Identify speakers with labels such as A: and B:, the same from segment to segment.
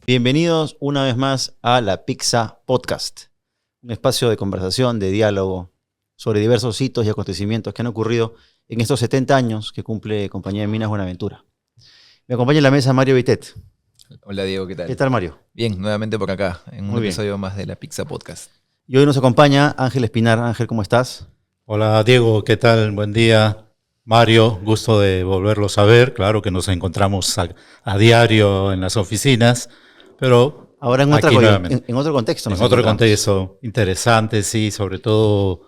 A: Bienvenidos una vez más a La Pizza Podcast, un espacio de conversación, de diálogo sobre diversos hitos y acontecimientos que han ocurrido en estos 70 años que cumple Compañía de Minas Buenaventura. Me acompaña en la mesa Mario Vitet.
B: Hola Diego, ¿qué tal?
A: ¿Qué tal, Mario?
B: Bien, nuevamente por acá, en un
A: Muy bien.
B: episodio más de La Pizza Podcast.
A: Y hoy nos acompaña Ángel Espinar. Ángel, ¿cómo estás?
C: Hola Diego, ¿qué tal? Buen día. Mario, gusto de volverlos a ver. Claro que nos encontramos a diario en las oficinas, pero
A: Ahora en
C: aquí nuevamente.
A: en otro contexto.
C: En
A: nos
C: otro
A: encontramos.
C: contexto interesante, sí, sobre todo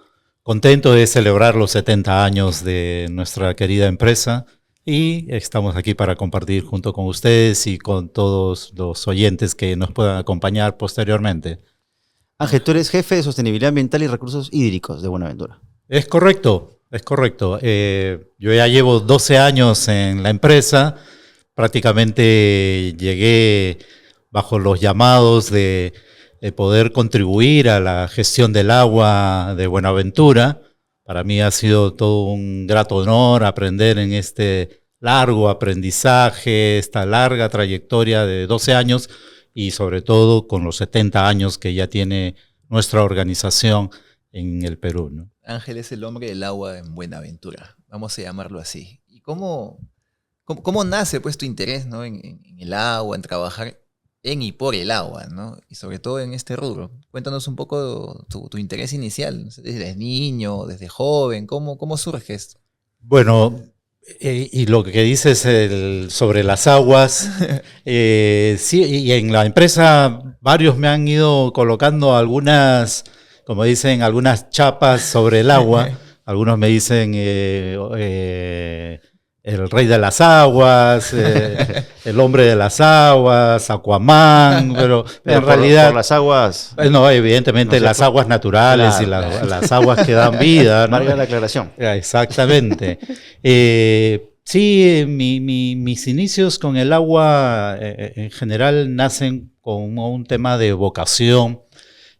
C: contento de celebrar los 70 años de nuestra querida empresa y estamos aquí para compartir junto con ustedes y con todos los oyentes que nos puedan acompañar posteriormente.
A: Ángel, tú eres jefe de Sostenibilidad Ambiental y Recursos Hídricos de Buenaventura.
C: Es correcto, es correcto. Yo ya llevo 12 años en la empresa, prácticamente llegué bajo los llamados de poder contribuir a la gestión del agua de Buenaventura. Para mí ha sido todo un grato honor aprender en este largo aprendizaje, esta larga trayectoria de 12 años y sobre todo con los 70 años que ya tiene nuestra organización en el Perú, ¿no?
B: Ángel es el hombre del agua en Buenaventura, vamos a llamarlo así. ¿Y cómo nace pues tu interés, ¿no? en el agua, en trabajar en y por el agua, ¿no? Y sobre todo en este rubro? Cuéntanos un poco tu interés inicial, no sé, desde niño, desde joven, ¿cómo surge esto?
C: Bueno, y lo que dices sobre las aguas, sí, y en la empresa varios me han ido colocando algunas, como dicen, algunas chapas sobre el agua. Algunos me dicen el rey de las aguas, el hombre de las aguas, Aquaman, pero en realidad...
A: Por las aguas.
C: No, evidentemente
A: No sé,
C: las aguas naturales
A: claro,
C: y las aguas que dan vida, ¿no?
A: Valga la aclaración.
C: Exactamente. Sí, mis inicios con el agua en general nacen con un tema de vocación.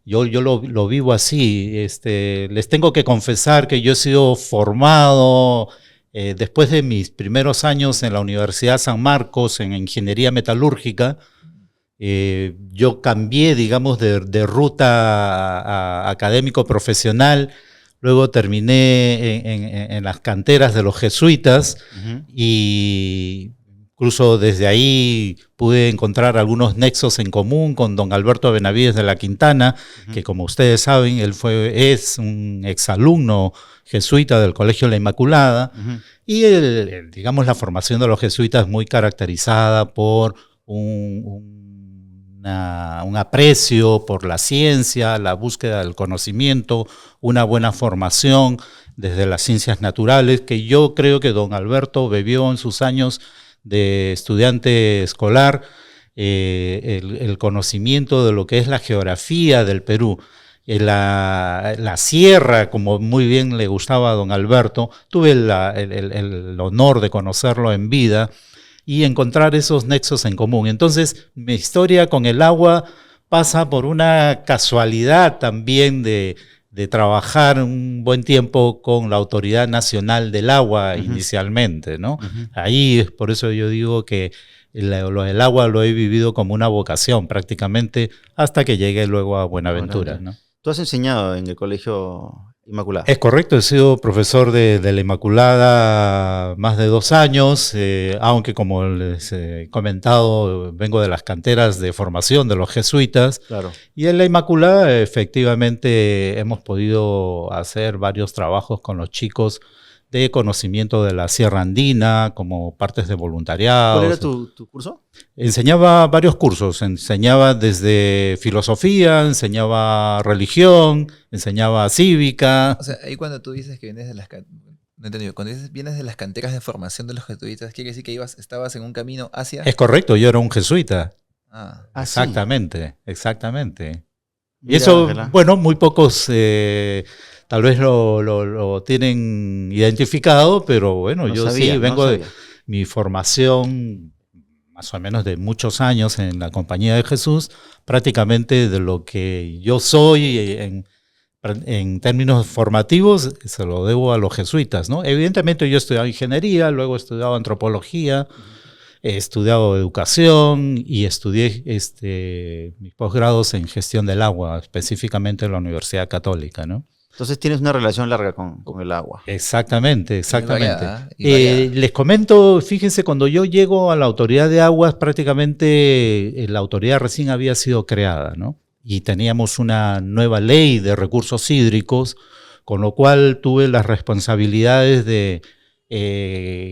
C: Yo lo vivo así. Les tengo que confesar que yo he sido formado después de mis primeros años en la Universidad San Marcos en ingeniería metalúrgica. Yo cambié, digamos, de ruta académico profesional. Luego terminé en las canteras de los jesuitas y incluso desde ahí pude encontrar algunos nexos en común con don Alberto Benavides de la Quintana, que como ustedes saben, él es un exalumno jesuita del Colegio La Inmaculada, y digamos la formación de los jesuitas muy caracterizada por un aprecio por la ciencia, la búsqueda del conocimiento, una buena formación desde las ciencias naturales, que yo creo que don Alberto bebió en sus años de estudiante escolar el conocimiento de lo que es la geografía del Perú. La sierra, como muy bien le gustaba a don Alberto, tuve el honor de conocerlo en vida y encontrar esos nexos en común. Entonces, mi historia con el agua pasa por una casualidad también de trabajar un buen tiempo con la Autoridad Nacional del Agua inicialmente, ¿no? Ahí es por eso yo digo que lo del agua lo he vivido como una vocación prácticamente hasta que llegué luego a Buenaventura, ¿no?
A: Tú has enseñado en el Colegio Inmaculada.
C: Es correcto, he sido profesor de la Inmaculada más de 2 años, aunque como les he comentado, vengo de las canteras de formación de los jesuitas.
A: Claro.
C: Y en la Inmaculada efectivamente hemos podido hacer varios trabajos con los chicos de conocimiento de la Sierra Andina, como partes de voluntariado.
A: ¿Cuál era tu curso?
C: Enseñaba varios cursos, enseñaba desde filosofía, enseñaba religión, enseñaba cívica.
B: O sea, ahí cuando tú dices que vienes de las... No he entendido. Cuando dices vienes de las canteras de formación de los jesuitas, ¿quiere decir que estabas en un camino hacia...?
C: Es correcto, yo era un jesuita.
A: Exactamente.
C: Exactamente.
A: Mira,
C: Y eso,
A: Ángela.
C: bueno, muy pocos tal vez lo tienen identificado, pero bueno,
A: No
C: yo
A: sabía,
C: sí vengo
A: no
C: de
A: sabía.
C: mi formación más o menos de muchos años en la Compañía de Jesús, prácticamente de lo que yo soy en términos formativos, se lo debo a los jesuitas, ¿no? Evidentemente yo he estudiado ingeniería, luego he estudiado antropología, He estudiado educación y estudié mis posgrados en gestión del agua, específicamente en la Universidad Católica, ¿no?
A: Entonces tienes una relación larga con el agua.
C: Exactamente.
B: Y variada.
C: Les comento, fíjense, cuando yo llego a la Autoridad de Aguas, prácticamente la autoridad recién había sido creada, ¿no? Y teníamos una nueva ley de recursos hídricos, con lo cual tuve las responsabilidades de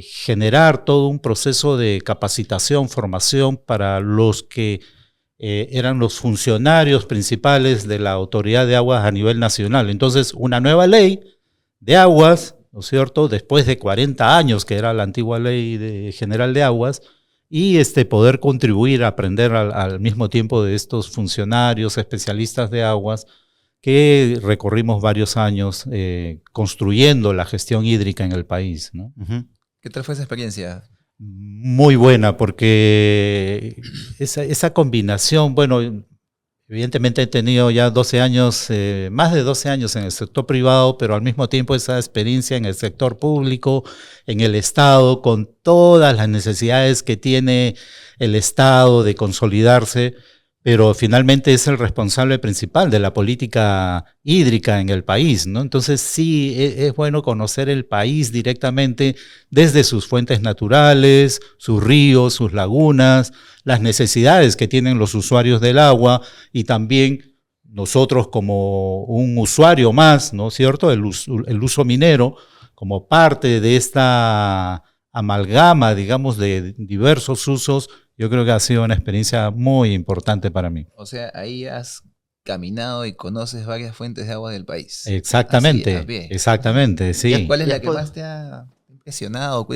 C: generar todo un proceso de capacitación, formación para los que eran los funcionarios principales de la Autoridad de Aguas a nivel nacional. Entonces, una nueva ley de aguas, ¿no es cierto?, después de 40 años, que era la antigua ley general de aguas, y poder contribuir a aprender al mismo tiempo de estos funcionarios especialistas de aguas que recorrimos varios años construyendo la gestión hídrica en el país, ¿no?
A: Uh-huh.
B: ¿Qué tal fue esa experiencia?
C: Muy buena, porque esa combinación, bueno, evidentemente he tenido ya 12 años, más de 12 años en el sector privado, pero al mismo tiempo esa experiencia en el sector público, en el Estado, con todas las necesidades que tiene el Estado de consolidarse, pero finalmente es el responsable principal de la política hídrica en el país, ¿no? Entonces sí, es bueno conocer el país directamente desde sus fuentes naturales, sus ríos, sus lagunas, las necesidades que tienen los usuarios del agua y también nosotros como un usuario más, ¿no es cierto? El uso minero como parte de esta amalgama, digamos, de diversos usos. Yo creo que ha sido una experiencia muy importante para mí.
B: O sea, ahí has caminado y conoces varias fuentes de agua del país.
C: Exactamente, exactamente, sí.
B: ¿Cuál es la que más te ha impresionado? Tú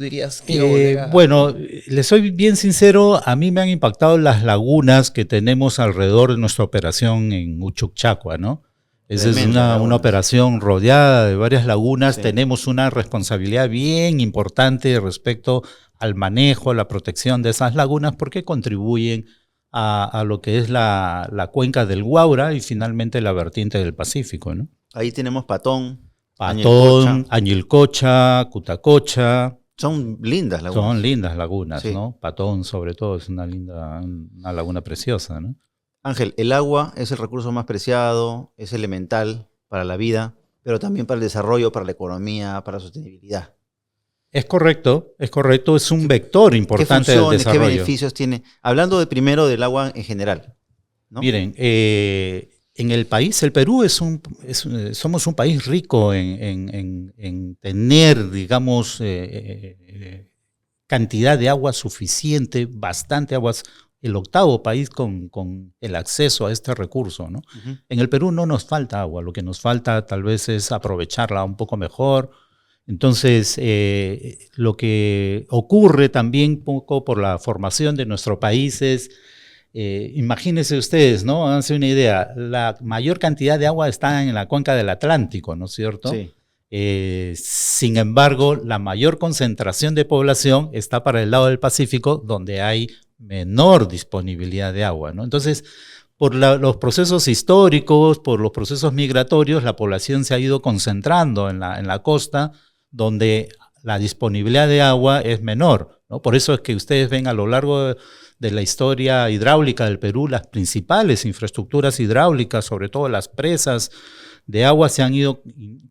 B: dirías que
C: bueno, les soy bien sincero, a mí me han impactado las lagunas que tenemos alrededor de nuestra operación en Uchucchacua, ¿no? Esa es una operación rodeada de varias lagunas. Sí. Tenemos una responsabilidad bien importante respecto al manejo, a la protección de esas lagunas, porque contribuyen a lo que es la cuenca del Guaura y finalmente la vertiente del Pacífico, ¿no?
A: Ahí tenemos Patón,
C: Añilcocha, Cutacocha.
A: Son lindas lagunas.
C: Son lindas lagunas,
A: sí.
C: ¿no? Patón, sobre todo, es una laguna preciosa, ¿no?
A: Ángel, el agua es el recurso más preciado, es elemental para la vida, pero también para el desarrollo, para la economía, para la sostenibilidad.
C: Es correcto, es un vector importante del desarrollo.
A: ¿Qué beneficios tiene? Hablando primero del agua en general, ¿no?
C: Miren, en el país, el Perú somos un país rico en tener, digamos, cantidad de agua suficiente, bastante aguas. El octavo país con el acceso a este recurso, ¿no? Uh-huh. En el Perú no nos falta agua, lo que nos falta tal vez es aprovecharla un poco mejor. Entonces, lo que ocurre también poco por la formación de nuestro país es, imagínense ustedes, ¿no? Háganse una idea, la mayor cantidad de agua está en la cuenca del Atlántico, ¿no es cierto?
A: Sí.
C: Sin embargo, la mayor concentración de población está para el lado del Pacífico, donde hay menor disponibilidad de agua, ¿no? Entonces, por los procesos históricos, por los procesos migratorios, la población se ha ido concentrando en la costa, donde la disponibilidad de agua es menor, ¿no? Por eso es que ustedes ven a lo largo de la historia hidráulica del Perú, las principales infraestructuras hidráulicas, sobre todo las presas de agua, se han ido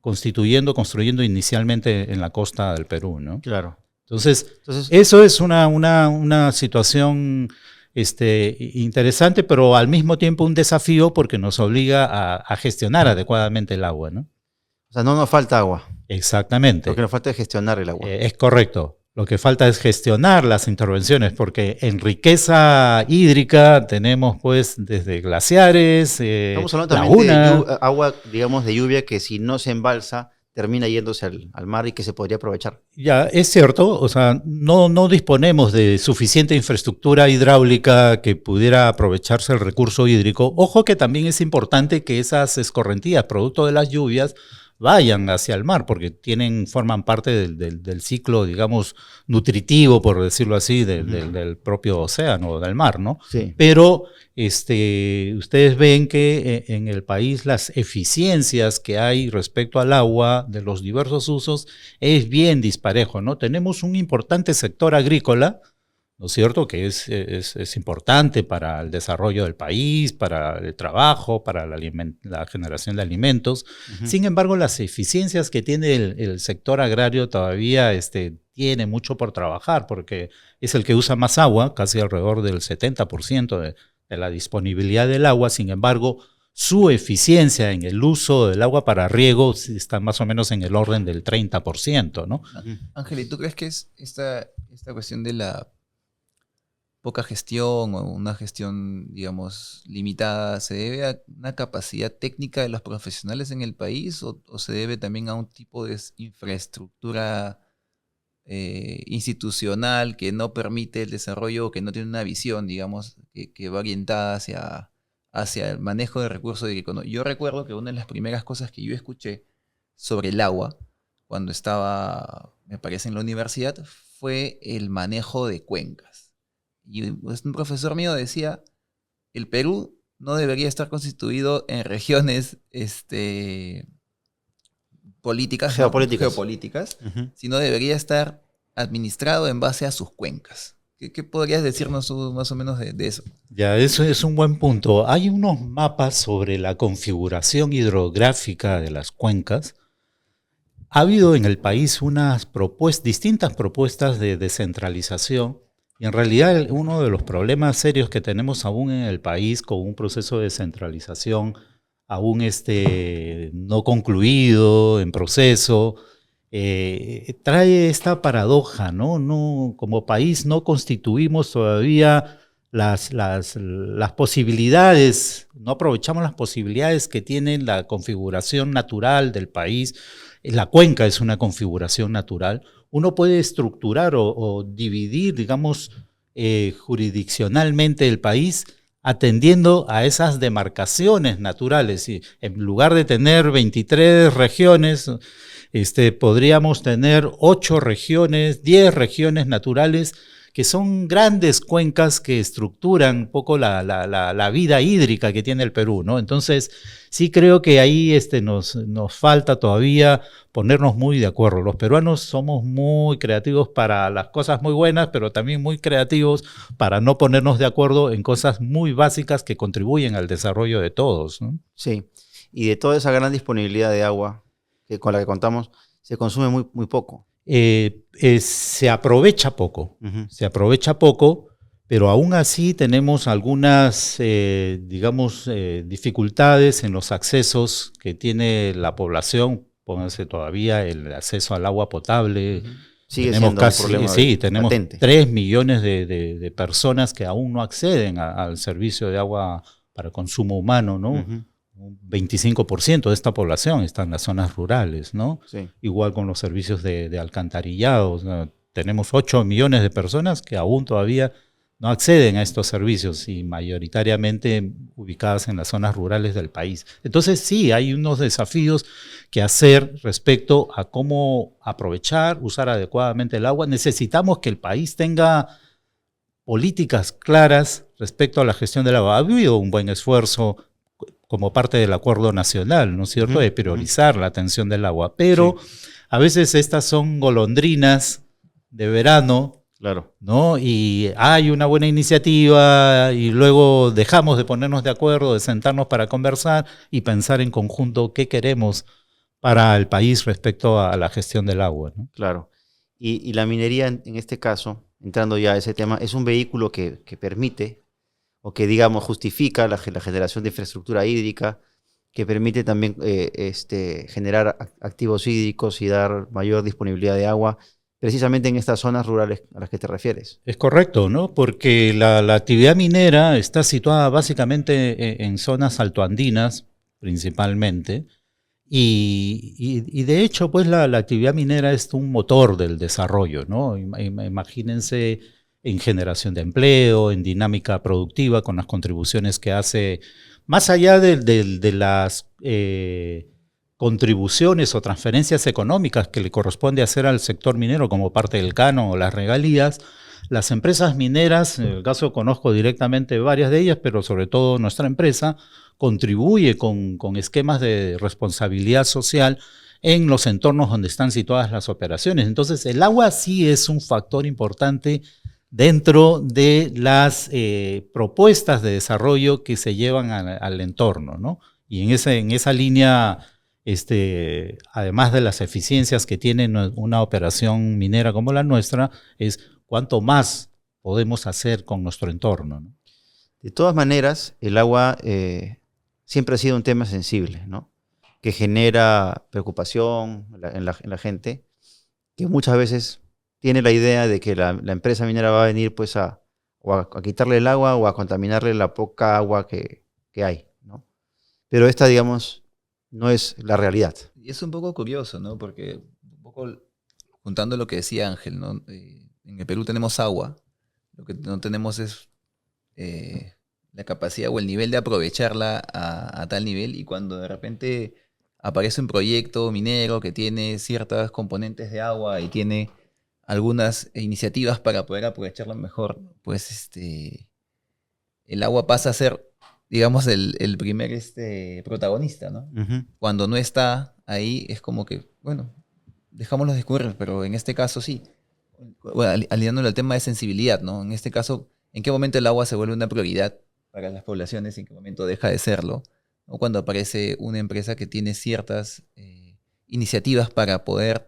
C: construyendo inicialmente en la costa del Perú, ¿no?
A: Claro.
C: Entonces eso es una situación interesante, pero al mismo tiempo un desafío porque nos obliga a gestionar adecuadamente el agua, ¿no?
A: O sea, no nos falta agua.
C: Exactamente.
A: Lo que nos falta es gestionar el agua.
C: Es correcto. Lo que falta es gestionar las intervenciones, porque en riqueza hídrica tenemos pues desde glaciares,
A: estamos hablando también de agua, digamos, de lluvia que si no se embalsa termina yéndose al mar y que se podría aprovechar.
C: Ya, es cierto, o sea, no disponemos de suficiente infraestructura hidráulica que pudiera aprovecharse el recurso hídrico. Ojo que también es importante que esas escorrentías, producto de las lluvias, vayan hacia el mar, porque forman parte del ciclo, digamos, nutritivo, por decirlo así, del propio océano, del mar, ¿no?
A: Sí.
C: Pero ustedes ven que en el país las eficiencias que hay respecto al agua de los diversos usos es bien disparejo, ¿no? Tenemos un importante sector agrícola, ¿no es cierto? Que es importante para el desarrollo del país, para el trabajo, para la generación de alimentos. Sin embargo, las eficiencias que tiene el sector agrario todavía tiene mucho por trabajar, porque es el que usa más agua, casi alrededor del 70% de la disponibilidad del agua. Sin embargo, su eficiencia en el uso del agua para riego está más o menos en el orden del 30%, ¿no?
B: Ángel, ¿y tú crees que esta cuestión de la poca gestión o una gestión, digamos, limitada, se debe a una capacidad técnica de los profesionales en el país o se debe también a un tipo de infraestructura institucional que no permite el desarrollo o que no tiene una visión, digamos, que va orientada hacia el manejo de recursos hídricos? Yo recuerdo que una de las primeras cosas que yo escuché sobre el agua cuando estaba, me parece, en la universidad, fue el manejo de cuencas. Y un profesor mío decía, el Perú no debería estar constituido en regiones políticas, geopolíticas, sino debería estar administrado en base a sus cuencas. ¿Qué podrías decirnos más o menos de eso?
C: Ya, eso es un buen punto. Hay unos mapas sobre la configuración hidrográfica de las cuencas. Ha habido en el país distintas propuestas de descentralización. Y en realidad uno de los problemas serios que tenemos aún en el país con un proceso de descentralización aún no concluido, en proceso, trae esta paradoja, ¿no? Como país no constituimos todavía las posibilidades, no aprovechamos las posibilidades que tiene la configuración natural del país. La cuenca es una configuración natural. Uno puede estructurar o dividir, digamos, jurisdiccionalmente el país atendiendo a esas demarcaciones naturales. Y en lugar de tener 23 regiones, podríamos tener 8 regiones, 10 regiones naturales, que son grandes cuencas que estructuran un poco la vida hídrica que tiene el Perú, ¿no? Entonces, sí creo que ahí nos falta todavía ponernos muy de acuerdo. Los peruanos somos muy creativos para las cosas muy buenas, pero también muy creativos para no ponernos de acuerdo en cosas muy básicas que contribuyen al desarrollo de todos, ¿no?
A: Sí, y de toda esa gran disponibilidad de agua con la que contamos, se consume muy poco.
C: Se aprovecha poco, pero aún así tenemos algunas, dificultades en los accesos que tiene la población. Pónganse todavía el acceso al agua potable.
A: Sigue siendo un problema
C: tenemos
A: latente.
C: 3 millones de personas que aún no acceden al servicio de agua para consumo humano, ¿no? Un 25% de esta población está en las zonas rurales, ¿no?
A: Sí.
C: Igual con los servicios de alcantarillado, ¿no? Tenemos 8 millones de personas que aún todavía no acceden a estos servicios y mayoritariamente ubicadas en las zonas rurales del país. Entonces sí, hay unos desafíos que hacer respecto a cómo aprovechar, usar adecuadamente el agua. Necesitamos que el país tenga políticas claras respecto a la gestión del agua. Ha habido un buen esfuerzo como parte del acuerdo nacional, ¿no es cierto?, de priorizar la atención del agua. Pero a veces estas son golondrinas de verano,
A: claro,
C: ¿no? Y hay una buena iniciativa y luego dejamos de ponernos de acuerdo, de sentarnos para conversar y pensar en conjunto qué queremos para el país respecto a la gestión del agua, ¿no?
A: Claro. Y la minería, en este caso, entrando ya a ese tema, es un vehículo que permite o que, digamos, justifica la generación de infraestructura hídrica, que permite también generar activos hídricos y dar mayor disponibilidad de agua, precisamente en estas zonas rurales a las que te refieres.
C: Es correcto, ¿no? Porque la actividad minera está situada básicamente en zonas altoandinas, principalmente, y de hecho, pues la actividad minera es un motor del desarrollo, ¿no? Imagínense en generación de empleo, en dinámica productiva, con las contribuciones que hace, más allá de las contribuciones o transferencias económicas que le corresponde hacer al sector minero como parte del canon o las regalías, las empresas mineras, en el caso conozco directamente varias de ellas, pero sobre todo nuestra empresa, contribuye con esquemas de responsabilidad social en los entornos donde están situadas las operaciones. Entonces, el agua sí es un factor importante dentro de las propuestas de desarrollo que se llevan al entorno, ¿no? Y en esa línea, además de las eficiencias que tiene una operación minera como la nuestra, es cuánto más podemos hacer con nuestro entorno, ¿no?
A: De todas maneras, el agua siempre ha sido un tema sensible, ¿no? Que genera preocupación en la gente, que muchas veces tiene la idea de que la empresa minera va a venir pues a quitarle el agua o a contaminarle la poca agua que hay, ¿no? Pero esta, digamos, no es la realidad.
B: Y es un poco curioso, ¿no? Porque un poco juntando lo que decía Ángel, ¿no? En el Perú tenemos agua, lo que no tenemos es la capacidad o el nivel de aprovecharla a tal nivel, y cuando de repente aparece un proyecto minero que tiene ciertas componentes de agua y tiene algunas iniciativas para poder aprovecharlo mejor, pues el agua pasa a ser, digamos, el primer protagonista, ¿no?
A: Uh-huh.
B: Cuando no está ahí es como que, bueno, dejámoslo discurrir, pero en este caso sí. Bueno, alineándolo al tema de sensibilidad, ¿no? En este caso, ¿en qué momento el agua se vuelve una prioridad para las poblaciones y en qué momento deja de serlo? ¿No? Cuando aparece una empresa que tiene ciertas iniciativas para poder,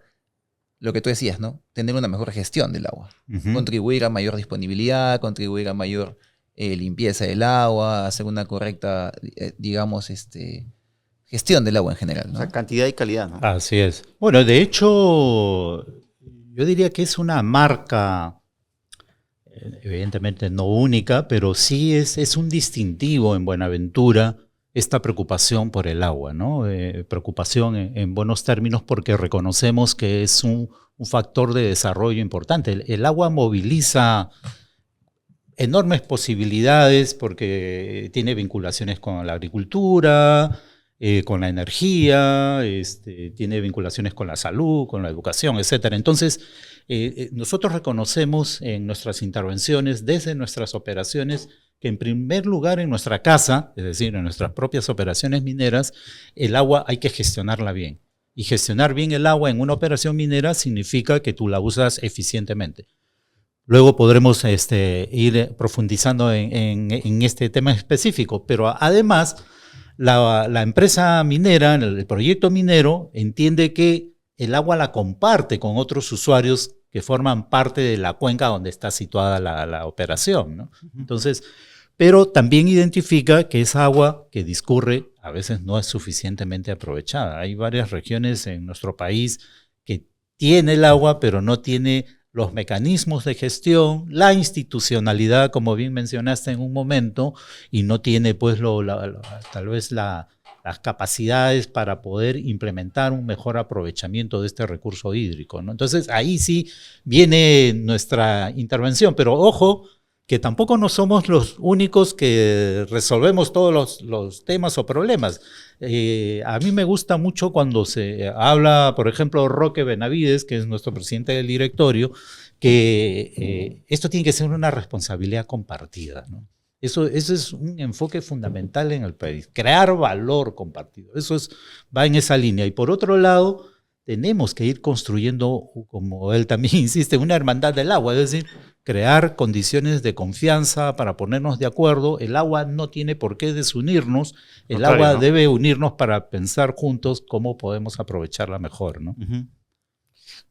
B: lo que tú decías, ¿no? Tener una mejor gestión del agua.
C: Uh-huh.
B: Contribuir a mayor disponibilidad, contribuir a mayor limpieza del agua, hacer una correcta, digamos, gestión del agua en general, ¿no?
A: O sea, cantidad y calidad, ¿no?
C: Así es. Bueno, de hecho, yo diría que es una marca, evidentemente no única, pero sí es un distintivo en Buenaventura esta preocupación por el agua, ¿no? Preocupación en buenos términos, porque reconocemos que es un factor de desarrollo importante. El agua moviliza enormes posibilidades porque tiene vinculaciones con la agricultura, con la energía, tiene vinculaciones con la salud, con la educación, etcétera. Entonces, nosotros reconocemos en nuestras intervenciones, desde nuestras operaciones, que en primer lugar en nuestra casa, es decir, en nuestras propias operaciones mineras, el agua hay que gestionarla bien. Y gestionar bien el agua en una operación minera significa que tú la usas eficientemente. Luego podremos ir profundizando en este tema específico, pero además la empresa minera, el proyecto minero, entiende que el agua la comparte con otros usuarios que forman parte de la cuenca donde está situada la operación, ¿no? Entonces, pero también identifica que esa agua que discurre a veces no es suficientemente aprovechada. Hay varias regiones en nuestro país que tiene el agua, pero no tiene los mecanismos de gestión, la institucionalidad, como bien mencionaste en un momento, y no tiene pues tal vez las capacidades para poder implementar un mejor aprovechamiento de este recurso hídrico, ¿no? Entonces ahí sí viene nuestra intervención, pero ojo, que tampoco no somos los únicos que resolvemos todos los temas o problemas. A mí me gusta mucho cuando se habla, por ejemplo, Roque Benavides, que es nuestro presidente del directorio, que esto tiene que ser una responsabilidad compartida, ¿no? Eso es un enfoque fundamental en el país, crear valor compartido. Va en esa línea. Y por otro lado, tenemos que ir construyendo, como él también insiste, una hermandad del agua, es decir, crear condiciones de confianza para ponernos de acuerdo. El agua no tiene por qué desunirnos, el agua ¿no? debe unirnos para pensar juntos cómo podemos aprovecharla mejor, ¿no?
A: Uh-huh.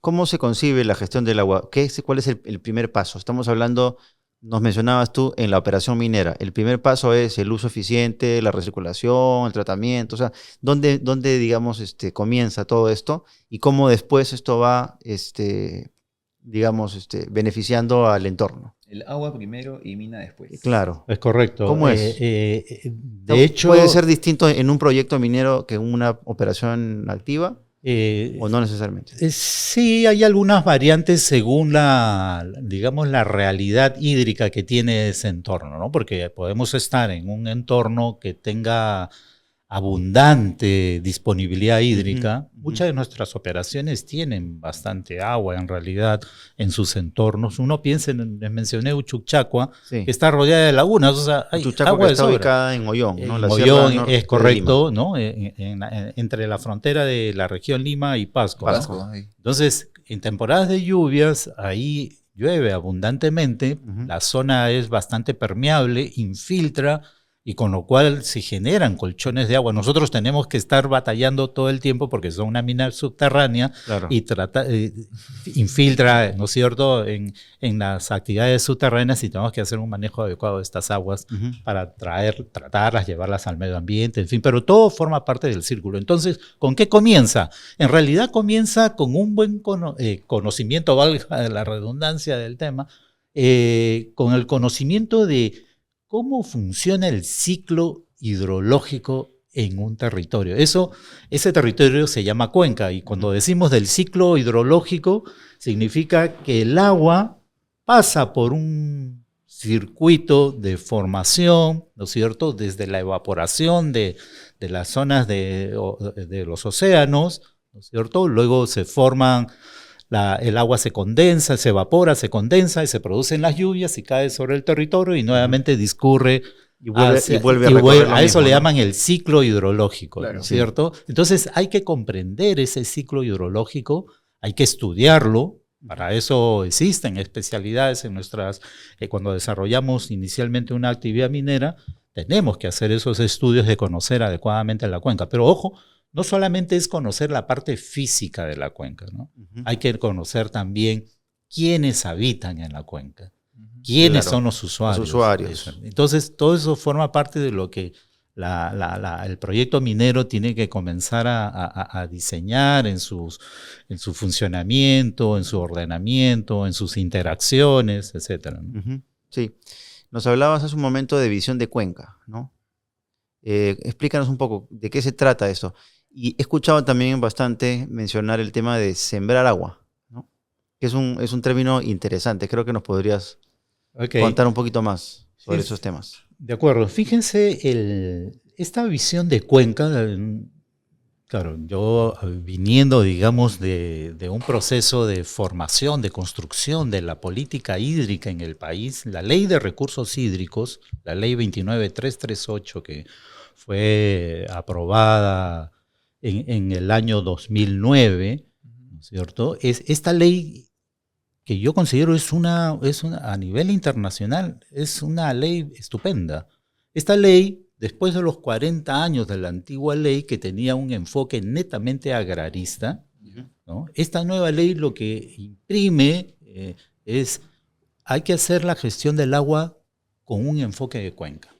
A: ¿Cómo se concibe la gestión del agua? ¿Cuál es el primer paso? Estamos hablando, nos mencionabas tú, en la operación minera. El primer paso es el uso eficiente, la recirculación, el tratamiento. O sea, ¿dónde digamos, comienza todo esto? Y cómo después esto va, digamos, beneficiando al entorno.
B: El agua primero y mina después.
A: Claro.
C: Es correcto.
A: ¿Cómo es?
C: De hecho,
A: ¿puede ser distinto en un proyecto minero que en una operación activa? ¿O no necesariamente?
C: Sí, hay algunas variantes según digamos, la realidad hídrica que tiene ese entorno, ¿no? Porque podemos estar en un entorno que tenga abundante disponibilidad hídrica. Uh-huh. Muchas de nuestras operaciones tienen bastante agua en realidad en sus entornos. Uno piensa, les mencioné Uchucchacua, sí, que está rodeada de lagunas, o sea, hay agua
A: que está ubicada en Ollón, ¿no? La
C: Ollón es correcto, ¿no? Entre la frontera de la región Lima y Pasco.
B: Pasco.
C: Entonces, en temporadas de lluvias, ahí llueve abundantemente,
A: Ujú.
C: la zona es bastante permeable, infiltra, y con lo cual se generan colchones de agua. Nosotros tenemos que estar batallando todo el tiempo porque son una mina subterránea
A: Claro.
C: y infiltra, ¿no es cierto?, en las actividades subterráneas, y tenemos que hacer un manejo adecuado de estas aguas
A: Ujú.
C: para tratarlas, llevarlas al medio ambiente, en fin, pero todo forma parte del círculo. Entonces, ¿con qué comienza? En realidad comienza con un buen conocimiento, valga la redundancia del tema, con el conocimiento de cómo funciona el ciclo hidrológico en un territorio. Ese territorio se llama cuenca, y cuando decimos del ciclo hidrológico, significa que el agua pasa por un circuito de formación, ¿no es cierto?, desde la evaporación de las zonas de los océanos, ¿no es cierto?, luego se forman, el agua se condensa, se evapora, se condensa y se producen las lluvias y cae sobre el territorio y nuevamente discurre
A: Y vuelve a recorrer lo
C: a eso
A: mismo,
C: le
A: ¿no?
C: llaman el ciclo hidrológico,
B: Claro.
C: ¿no es cierto? Entonces hay que comprender ese ciclo hidrológico, hay que estudiarlo. Para eso existen especialidades en cuando desarrollamos inicialmente una actividad minera, tenemos que hacer esos estudios de conocer adecuadamente la cuenca. Pero ojo, no solamente es conocer la parte física de la cuenca, ¿no?
A: Ujú.
C: Hay que conocer también quiénes habitan en la cuenca, quiénes
A: Claro,
C: son los usuarios.
A: los usuarios.
C: Entonces, todo eso forma parte de lo que el proyecto minero tiene que comenzar a diseñar en su funcionamiento, en su ordenamiento, en sus interacciones, etcétera, ¿no?
A: Ujú. Sí. Nos hablabas hace un momento de visión de cuenca, ¿no? Explícanos un poco de qué se trata esto. Y he escuchado también bastante mencionar el tema de sembrar agua, ¿no? Que es un término interesante. Creo que nos podrías
C: Ok.
A: contar un poquito más sobre
C: Sí.
A: esos temas.
C: De acuerdo. Fíjense, esta visión de cuenca, claro, yo viniendo, digamos, de un proceso de formación, de construcción de la política hídrica en el país, la Ley de Recursos Hídricos, la Ley 29338, que fue aprobada en el año 2009, ¿no es cierto? Esta ley, que yo considero a nivel internacional, es una ley estupenda. Esta ley, después de los 40 años de la antigua ley, que tenía un enfoque netamente agrarista, ¿no? Esta nueva ley lo que imprime hay que hacer la gestión del agua con un enfoque de cuenca.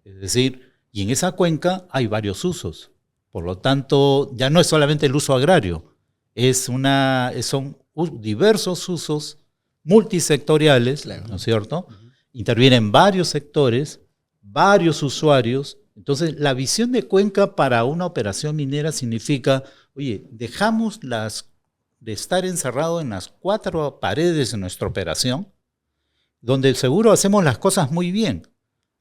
C: Es decir, y en esa cuenca hay varios usos. Por lo tanto, ya no es solamente el uso agrario, son diversos usos multisectoriales,
B: Claro.
C: ¿no es cierto? Intervienen varios sectores, varios usuarios. Entonces, la visión de cuenca para una operación minera significa, oye, dejamos de estar encerrado en las 4 paredes de nuestra operación, donde seguro hacemos las cosas muy bien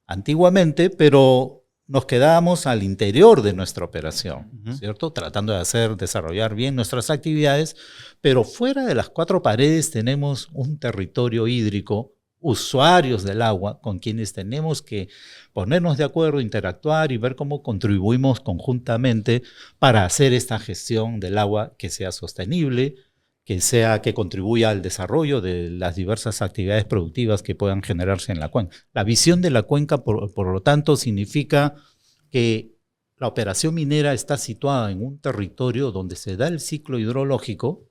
C: antiguamente, pero nos quedábamos al interior de nuestra operación, ¿cierto? Tratando de desarrollar bien nuestras actividades, pero fuera de las 4 paredes tenemos un territorio hídrico, usuarios del agua, con quienes tenemos que ponernos de acuerdo, interactuar y ver cómo contribuimos conjuntamente para hacer esta gestión del agua que sea sostenible, que contribuya al desarrollo de las diversas actividades productivas que puedan generarse en la cuenca. La visión de la cuenca, por lo tanto, significa que la operación minera está situada en un territorio donde se da el ciclo hidrológico,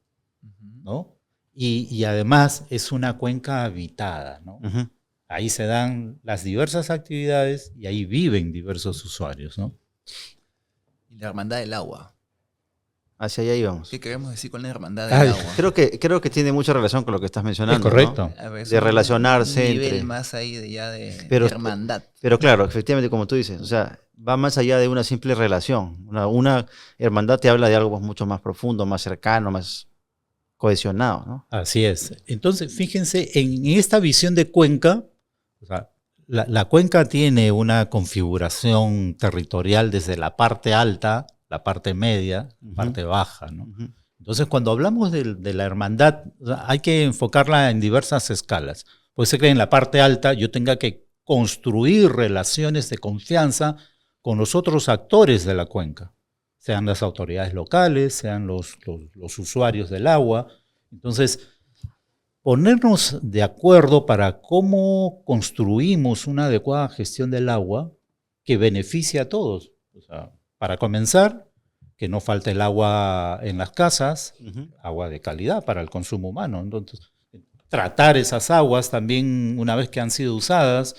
C: ¿no? Y además es una cuenca habitada, ¿no?
A: Ujú.
C: Ahí se dan las diversas actividades y ahí viven diversos usuarios, ¿no?
B: Y la hermandad del agua.
A: Hacia allá íbamos.
B: ¿Qué queremos decir con la hermandad del agua?
A: Creo que tiene mucha relación con lo que estás mencionando.
C: Es correcto.
A: ¿no?
B: A ver, es
A: De relacionarse
B: un nivel
A: entre...
B: más ahí de
A: Pero-
B: hermandad.
A: Pero claro, efectivamente, como tú dices, o sea, va más allá de una simple relación. Una hermandad te habla de algo mucho más profundo, más cercano, más cohesionado, ¿no?
C: Así es. Entonces, fíjense, en esta visión de cuenca, o sea, la cuenca tiene una configuración territorial desde la parte alta, la parte media, la parte baja, ¿no?
A: Ujú.
C: Entonces, cuando hablamos de la hermandad, o sea, hay que enfocarla en diversas escalas. Puede ser que en la parte alta yo tenga que construir relaciones de confianza con los otros actores de la cuenca, sean las autoridades locales, sean los usuarios del agua. Entonces, ponernos de acuerdo para cómo construimos una adecuada gestión del agua que beneficie a todos. O sea, para comenzar, que no falte el agua en las casas, agua de calidad para el consumo humano. Entonces, tratar esas aguas también una vez que han sido usadas,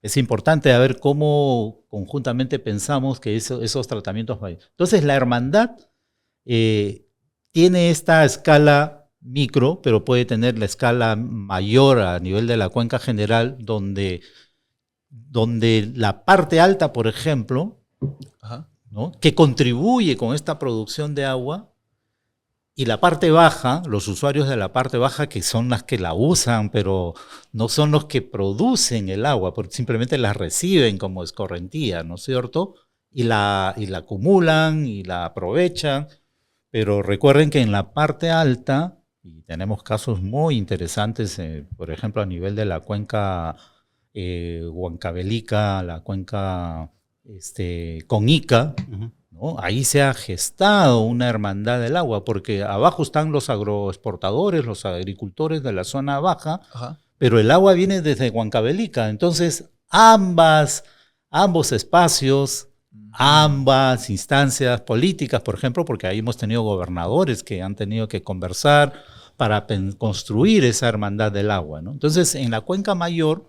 C: es importante ver cómo conjuntamente pensamos que esos tratamientos vayan. Entonces, la hermandad tiene esta escala micro, pero puede tener la escala mayor a nivel de la cuenca general, donde la parte alta, por ejemplo, ¿no?, que contribuye con esta producción de agua, y la parte baja, los usuarios de la parte baja, que son las que la usan, pero no son los que producen el agua, porque simplemente la reciben como escorrentía, ¿no es cierto? Y la acumulan y la aprovechan. Pero recuerden que en la parte alta, y tenemos casos muy interesantes, por ejemplo, a nivel de la cuenca Huancavelica, la cuenca Conica, ¿no? Ahí se ha gestado una hermandad del agua, porque abajo están los agroexportadores, los agricultores de la zona baja, pero el agua viene desde Huancavelica. Entonces, ambos espacios, ambas instancias políticas, por ejemplo, porque ahí hemos tenido gobernadores que han tenido que conversar para construir esa hermandad del agua, ¿no? Entonces, en la cuenca mayor,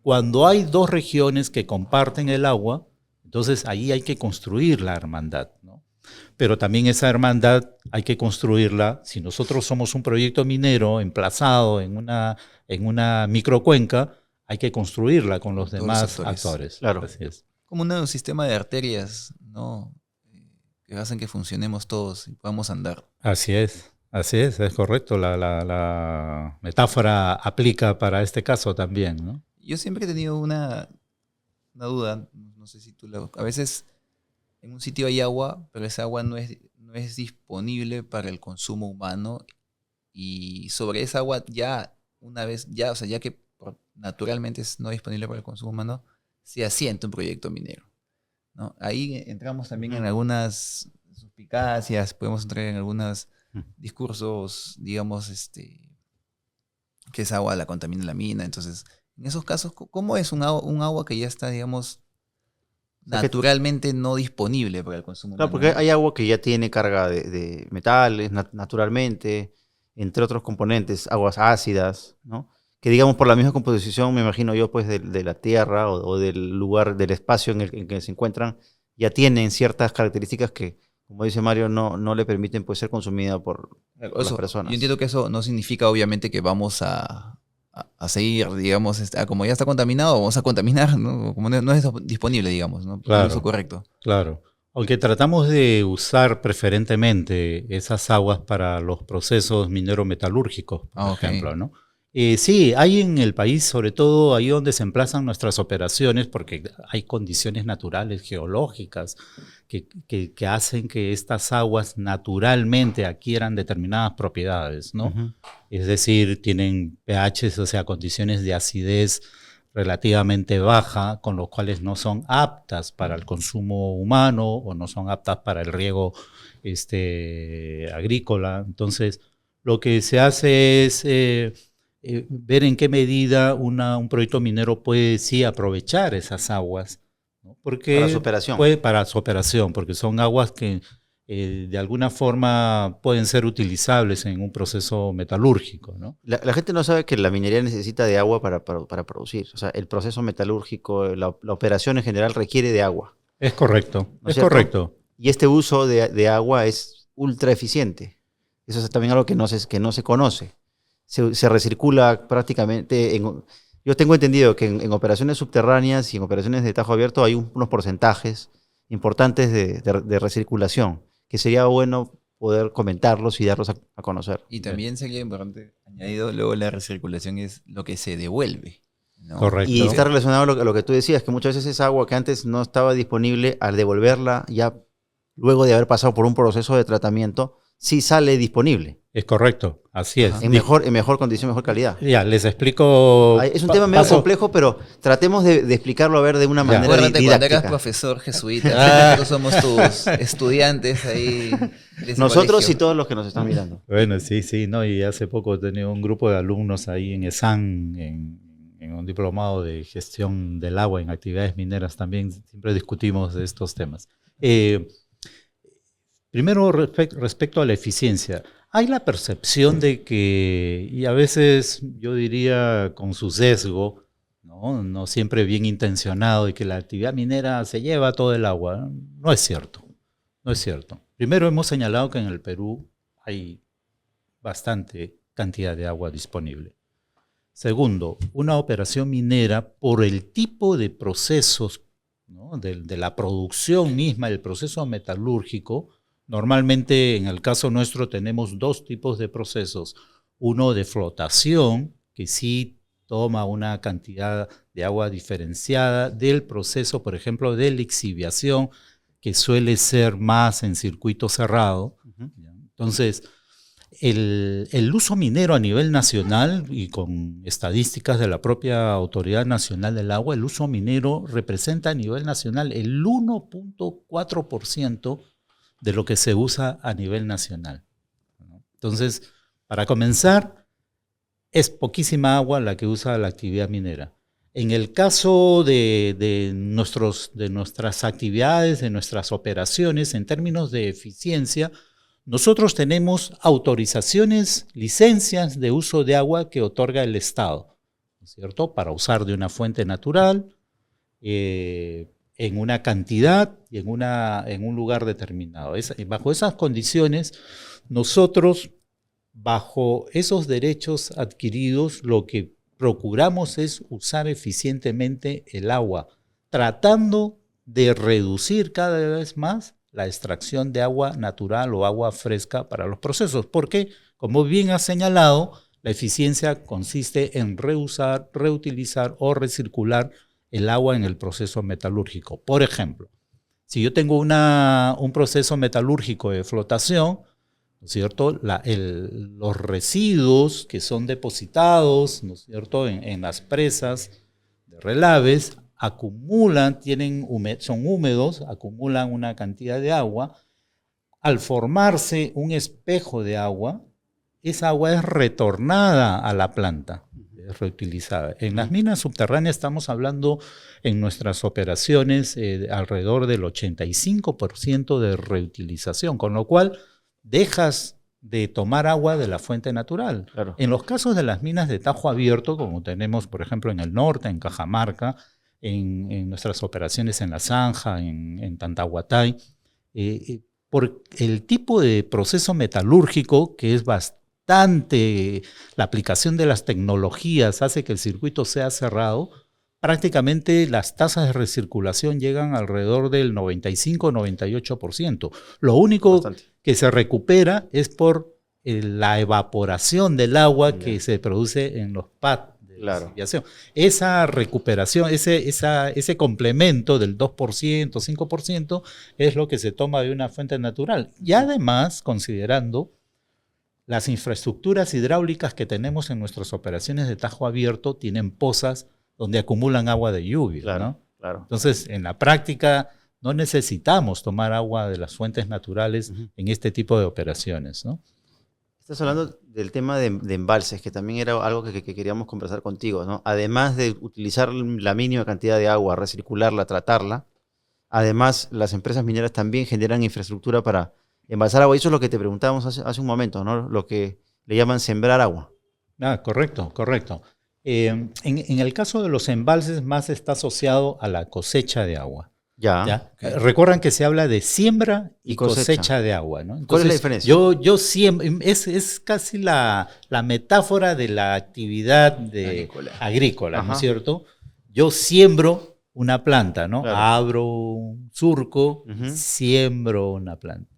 C: cuando hay dos regiones que comparten el agua, entonces ahí hay que construir la hermandad, ¿no? Pero también esa hermandad hay que construirla, si nosotros somos un proyecto minero emplazado en una microcuenca, hay que construirla con los demás actores.
A: Claro.
C: Así es.
B: Como un sistema de arterias, ¿no?, que hacen que funcionemos todos y podamos andar.
C: Así es correcto. La metáfora aplica para este caso también, ¿no?
B: Yo siempre he tenido una duda, no sé si a veces en un sitio hay agua, pero esa agua no es disponible para el consumo humano, y sobre esa agua o sea, ya que naturalmente es no disponible para el consumo humano, se asienta un proyecto minero, ¿no? Ahí entramos también en algunas suspicacias, podemos entrar en algunos discursos, digamos, que esa agua la contamina la mina. Entonces, en esos casos, ¿cómo es un agua que ya está, digamos, naturalmente no disponible para el consumo humano?
A: Claro, porque hay agua que ya tiene carga de metales naturalmente, entre otros componentes, aguas ácidas, ¿no? Que digamos por la misma composición, me imagino yo, pues de la tierra o del lugar, del espacio en el que se encuentran, ya tienen ciertas características que, como dice Mario, no le permiten, pues, ser consumida por las personas.
B: Yo entiendo que eso no significa obviamente que vamos a seguir, digamos, como ya está contaminado, vamos a contaminar, ¿no? Como no es disponible, digamos, ¿no?
C: Claro,
B: eso correcto.
C: Claro. Aunque tratamos de usar preferentemente esas aguas para los procesos minero-metalúrgicos, por ejemplo, ¿no? Sí, hay en el país, sobre todo ahí donde se emplazan nuestras operaciones, porque hay condiciones naturales, geológicas, que hacen que estas aguas naturalmente adquieran determinadas propiedades, ¿no? Es decir, tienen pHs, o sea, condiciones de acidez relativamente baja, con los cuales no son aptas para el consumo humano o no son aptas para el riego agrícola. Entonces, lo que se hace es ver en qué medida un proyecto minero puede sí aprovechar esas aguas, ¿no? Porque
A: para su operación.
C: Para su operación, porque son aguas que de alguna forma pueden ser utilizables en un proceso metalúrgico, ¿no?
A: La gente no sabe que la minería necesita de agua para producir. O sea, el proceso metalúrgico, la operación en general requiere de agua.
C: Es correcto,
A: ¿No
C: es
A: cierto?
C: correcto.
A: Y este uso de agua es ultra eficiente. Eso es también algo que no se conoce. Se recircula prácticamente. Yo tengo entendido que en operaciones subterráneas y en operaciones de tajo abierto hay unos porcentajes importantes de recirculación, que sería bueno poder comentarlos y darlos a conocer.
B: Y también sería importante añadido, luego la recirculación es lo que se devuelve, ¿no?
C: Correcto.
A: Y está relacionado a lo que tú decías, que muchas veces esa agua que antes no estaba disponible, al devolverla ya luego de haber pasado por un proceso de tratamiento, sí sale disponible.
C: Es correcto, así es.
A: En mejor condición, mejor calidad.
C: Ya, les explico.
A: Es un tema medio complejo, pero tratemos de explicarlo a ver de una manera
B: Acuérdate cuando
A: didáctica.
B: eras profesor jesuita, nosotros somos tus estudiantes ahí. De ese
A: Nosotros
B: colegio.
A: y todos los que nos están mirando.
C: Bueno, sí, no, y hace poco he tenido un grupo de alumnos ahí en ESAN, en un diplomado de gestión del agua en actividades mineras también, siempre discutimos de estos temas. Primero, respecto a la eficiencia, hay la percepción de que, y a veces yo diría con su sesgo, no siempre bien intencionado, y que la actividad minera se lleva todo el agua. No es cierto, no es cierto. Primero hemos señalado que en el Perú hay bastante cantidad de agua disponible. Segundo, una operación minera, por el tipo de procesos, ¿no? de la producción misma, el proceso metalúrgico, normalmente en el caso nuestro tenemos dos tipos de procesos. Uno de flotación, que sí toma una cantidad de agua diferenciada del proceso, por ejemplo, de lixiviación, que suele ser más en circuito cerrado. Entonces, el uso minero a nivel nacional, y con estadísticas de la propia Autoridad Nacional del Agua, el uso minero representa a nivel nacional el 1.4% de lo que se usa a nivel nacional. Entonces, para comenzar, es poquísima agua la que usa la actividad minera. En el caso de nuestras actividades, de nuestras operaciones, en términos de eficiencia, nosotros tenemos autorizaciones, licencias de uso de agua que otorga el Estado, ¿no es cierto?, para usar de una fuente natural, en una cantidad y en un lugar determinado. Bajo esas condiciones, nosotros, bajo esos derechos adquiridos, lo que procuramos es usar eficientemente el agua, tratando de reducir cada vez más la extracción de agua natural o agua fresca para los procesos, porque, como bien has señalado, la eficiencia consiste en reusar, reutilizar o recircular el agua en el proceso metalúrgico. Por ejemplo, si yo tengo un proceso metalúrgico de flotación, ¿no es cierto?, los residuos que son depositados, ¿no es cierto?, en las presas de relaves, acumulan, son húmedos, acumulan una cantidad de agua. Al formarse un espejo de agua, esa agua es retornada a la planta, es reutilizada. En las minas subterráneas estamos hablando en nuestras operaciones alrededor del 85% de reutilización, con lo cual dejas de tomar agua de la fuente natural.
A: Claro.
C: En los casos de las minas de tajo abierto, como tenemos por ejemplo en el norte, en Cajamarca, en nuestras operaciones en La Zanja, en Tantahuatay, por el tipo de proceso metalúrgico que es bastante, la aplicación de las tecnologías hace que el circuito sea cerrado, prácticamente las tasas de recirculación llegan alrededor del 95-98%. Lo único que se recupera es por la evaporación del agua que se produce en los pads.
A: Claro.
C: Esa recuperación, ese complemento del 2%, 5%, es lo que se toma de una fuente natural. Y además, considerando las infraestructuras hidráulicas que tenemos en nuestras operaciones de tajo abierto, tienen pozas donde acumulan agua de lluvia.
A: Claro,
C: ¿no?
A: Claro.
C: Entonces, en la práctica, no necesitamos tomar agua de las fuentes naturales en este tipo de operaciones, ¿no?
A: Estás hablando del tema de embalses, que también era algo que queríamos conversar contigo, ¿no? Además de utilizar la mínima cantidad de agua, recircularla, tratarla, además las empresas mineras también generan infraestructura para embalsar agua. Y eso es lo que te preguntábamos hace un momento, ¿no? Lo que le llaman sembrar agua.
C: Correcto. En el caso de los embalses, más está asociado a la cosecha de agua. ¿Ya? Okay. Recuerdan que se habla de siembra y cosecha de agua, ¿no? Entonces,
A: ¿cuál es la diferencia?
C: Yo siembro, es casi la metáfora de la actividad agrícola, ¿no es cierto? Yo siembro una planta, ¿no? Claro. Abro un surco, siembro una planta,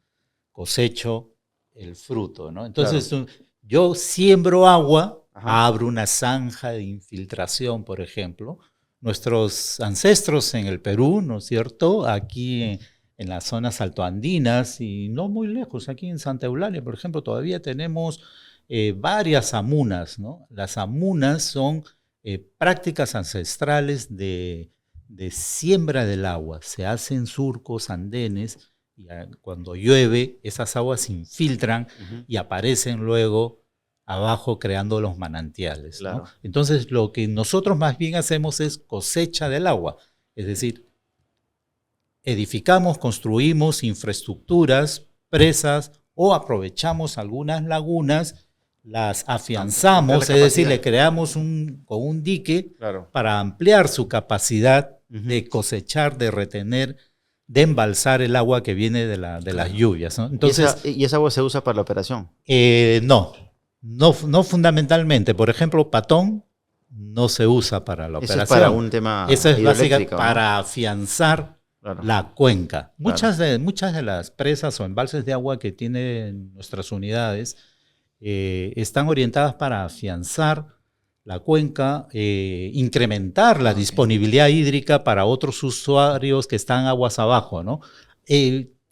C: cosecho el fruto, ¿no? Entonces, claro, yo siembro agua, abro una zanja de infiltración, por ejemplo. Nuestros ancestros en el Perú, ¿no es cierto?, aquí en las zonas altoandinas y no muy lejos. Aquí en Santa Eulalia, por ejemplo, todavía tenemos varias amunas, ¿no? Las amunas son prácticas ancestrales de siembra del agua. Se hacen surcos, andenes, y cuando llueve, esas aguas se infiltran y aparecen luego abajo creando los manantiales,
A: Claro.
C: ¿no? Entonces, lo que nosotros más bien hacemos es cosecha del agua, es decir, edificamos, construimos infraestructuras, presas o aprovechamos algunas lagunas, las afianzamos, es decir, le creamos con un dique
A: Claro.
C: para ampliar su capacidad de cosechar, de retener, de embalsar el agua que viene de las lluvias, ¿no? Entonces,
A: ¿Y esa agua se usa para la operación?
C: no fundamentalmente. Por ejemplo, Patón no se usa para la operación.
A: Eso es para un tema
C: Eso es básicamente
A: hidroeléctrico, ¿no?
C: para afianzar la cuenca. Muchas de las presas o embalses de agua que tienen nuestras unidades están orientadas para afianzar la cuenca, incrementar la disponibilidad hídrica para otros usuarios que están aguas abajo, ¿no?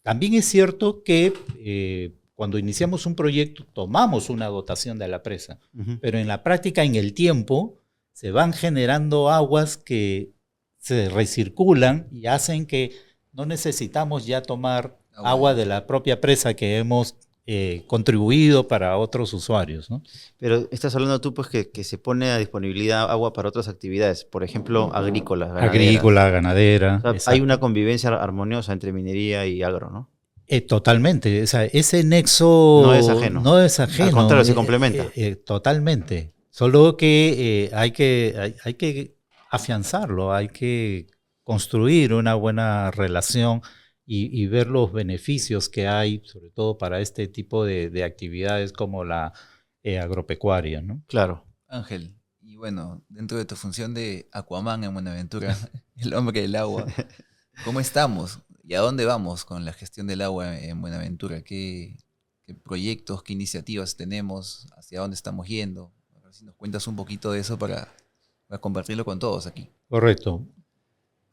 C: También es cierto que cuando iniciamos un proyecto tomamos una dotación de la presa, pero en la práctica, en el tiempo, se van generando aguas que se recirculan y hacen que no necesitamos ya tomar agua de la propia presa que hemos contribuido para otros usuarios, ¿no?
A: Pero estás hablando tú pues que se pone a disponibilidad agua para otras actividades, por ejemplo, agrícolas, ganaderas.
C: Agrícola, ganadera.
A: O sea, hay una convivencia armoniosa entre minería y agro, ¿no?
C: Totalmente. O sea, ese nexo
A: no es ajeno.
C: No es ajeno.
A: Al contrario, se complementa.
C: Totalmente. Solo que hay que afianzarlo, hay que construir una buena relación y ver los beneficios que hay, sobre todo para este tipo de actividades como la agropecuaria, ¿no?
A: Claro.
B: Ángel, y bueno, dentro de tu función de Aquaman en Buenaventura, el hombre del agua, ¿cómo estamos? ¿Y a dónde vamos con la gestión del agua en Buenaventura? ¿Qué proyectos, qué iniciativas tenemos? ¿Hacia dónde estamos yendo? A ver si nos cuentas un poquito de eso para compartirlo con todos aquí.
C: Correcto.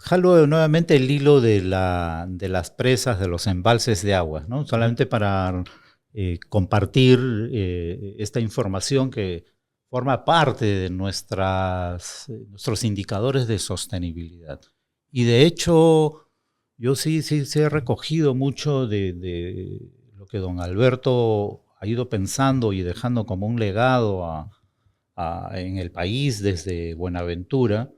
C: Jalo nuevamente el hilo de las presas, de los embalses de agua, ¿no? Solamente para compartir esta información que forma parte de nuestros indicadores de sostenibilidad. Y de hecho, yo sí he recogido mucho de lo que don Alberto ha ido pensando y dejando como un legado en el país desde Buenaventura,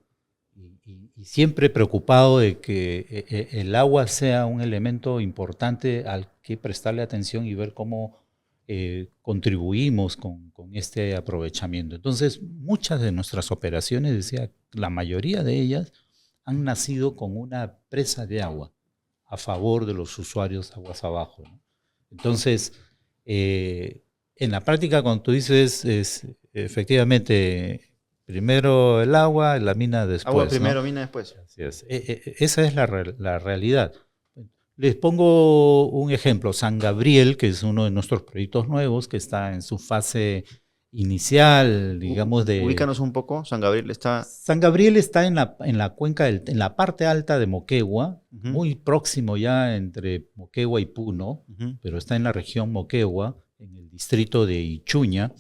C: y siempre preocupado de que el agua sea un elemento importante al que prestarle atención y ver cómo contribuimos con este aprovechamiento. Entonces, muchas de nuestras operaciones, decía, la mayoría de ellas han nacido con una presa de agua a favor de los usuarios aguas abajo, ¿no? Entonces, en la práctica, cuando tú dices, es efectivamente primero el agua, la mina después.
A: Agua primero,
C: ¿no?
A: mina después.
C: Así es. Esa es la realidad. Les pongo un ejemplo. San Gabriel, que es uno de nuestros proyectos nuevos, que está en su fase inicial, digamos de...
A: Ubícanos un poco, San Gabriel está...
C: San Gabriel está en la cuenca, en la parte alta de Moquegua, muy próximo ya entre Moquegua y Puno, pero está en la región Moquegua, en el distrito de Ichuña.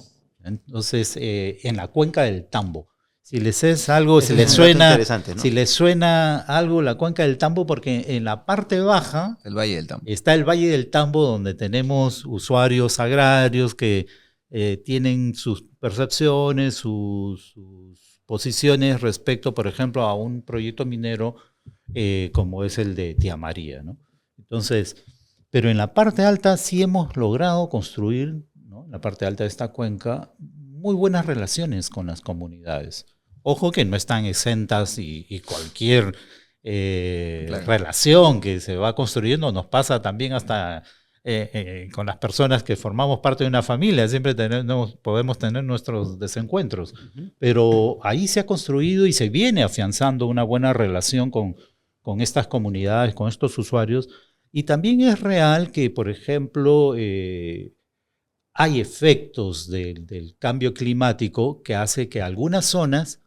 C: Entonces, en la cuenca del Tambo. Si les es algo, si les suena, ¿no? Si les suena algo la cuenca del Tambo, porque en la parte baja
B: el Valle del Tambo.
C: Está el Valle del Tambo, donde tenemos usuarios agrarios que tienen sus percepciones, sus posiciones respecto, por ejemplo, a un proyecto minero como es el de Tía María, ¿no? Entonces, pero en la parte alta sí hemos logrado construir, ¿no?, en la parte alta de esta cuenca, muy buenas relaciones con las comunidades. Ojo que no están exentas y cualquier claro, relación que se va construyendo nos pasa también hasta con las personas que formamos parte de una familia. Siempre podemos tener nuestros desencuentros, pero ahí se ha construido y se viene afianzando una buena relación con estas comunidades, con estos usuarios. Y también es real que, por ejemplo, hay efectos del cambio climático que hace que algunas zonas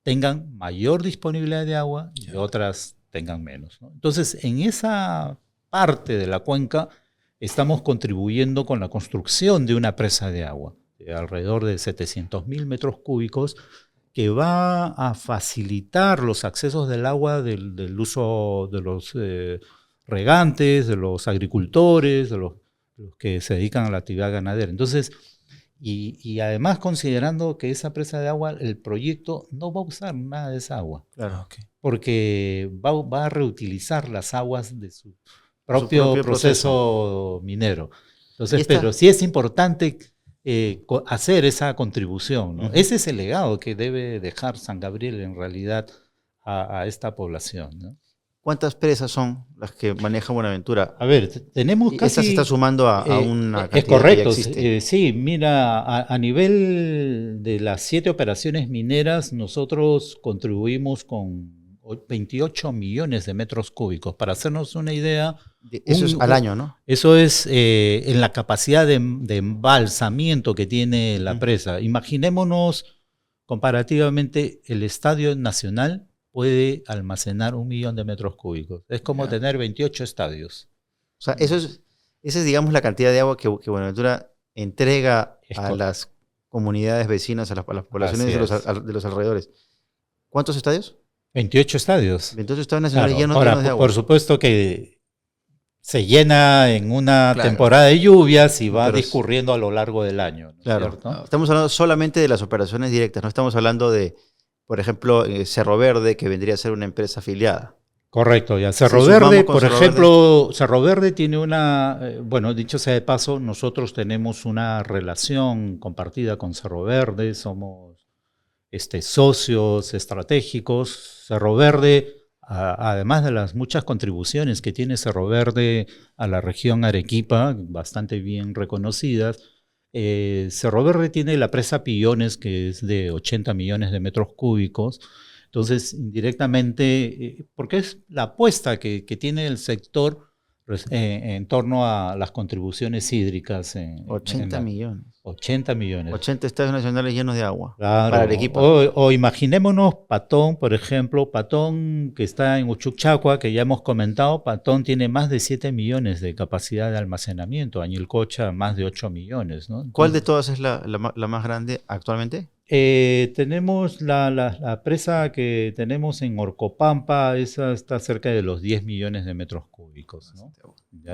C: tengan mayor disponibilidad de agua y otras tengan menos, ¿no? Entonces, en esa parte de la cuenca, estamos contribuyendo con la construcción de una presa de agua de alrededor de 700.000 metros cúbicos que va a facilitar los accesos del agua del uso de los regantes, de los agricultores, de los que se dedican a la actividad ganadera. Entonces, y además considerando que esa presa de agua, el proyecto no va a usar nada de esa agua.
A: Claro.
B: Ok.
C: Porque va a reutilizar las aguas de su propio proceso minero. Entonces, pero sí es importante hacer esa contribución, ¿no? Ese es el legado que debe dejar San Gabriel en realidad a esta población, ¿no?
A: ¿Cuántas presas son las que maneja Buenaventura?
C: A ver, tenemos casi...
A: Esta se está sumando a una cantidad
C: es correcto,
A: que ya existe.
C: Sí, mira, a nivel de las 7 operaciones mineras, nosotros contribuimos con 28 millones de metros cúbicos. Para hacernos una idea...
A: Eso es al año, ¿no?
C: Eso es en la capacidad de embalsamiento que tiene la presa. Imaginémonos comparativamente el Estadio Nacional puede almacenar 1 millón de metros cúbicos. Es como tener 28 estadios.
A: O sea, esa es, digamos, la cantidad de agua que Buenaventura entrega a las comunidades vecinas, a las poblaciones de los alrededores. ¿Cuántos estadios?
C: 28 estadios.
A: 28 estadios nacionales llenos de agua.
C: Por supuesto que se llena en una temporada de lluvias y va discurriendo a lo largo del año, ¿no?
A: Claro.
C: ¿Cierto?
A: Estamos hablando solamente de las operaciones directas, no estamos hablando de, por ejemplo, Cerro Verde, que vendría a ser una empresa afiliada.
C: Correcto, ya. Cerro Verde, por ejemplo, Cerro Verde tiene una, bueno, dicho sea de paso, nosotros tenemos una relación compartida con Cerro Verde, somos socios estratégicos. Cerro Verde, además de las muchas contribuciones que tiene Cerro Verde a la región Arequipa, bastante bien reconocidas, Cerro Verde tiene la presa Pillones, que es de 80 millones de metros cúbicos. Entonces, indirectamente, porque es la apuesta que tiene el sector en torno a las contribuciones hídricas.
A: 80 millones.
C: 80 millones.
A: 80 estadios nacionales llenos de agua.
C: Claro.
A: Para Arequipa.
C: O imaginémonos Patón, por ejemplo, Patón que está en Uchucchacua, que ya hemos comentado, Patón tiene más de 7 millones de capacidad de almacenamiento, Añilcocha más de 8 millones, ¿no? Entonces,
A: ¿cuál de todas es la más grande actualmente?
C: Tenemos la presa que tenemos en Orcopampa, esa está cerca de los 10 millones de metros cúbicos, ¿no?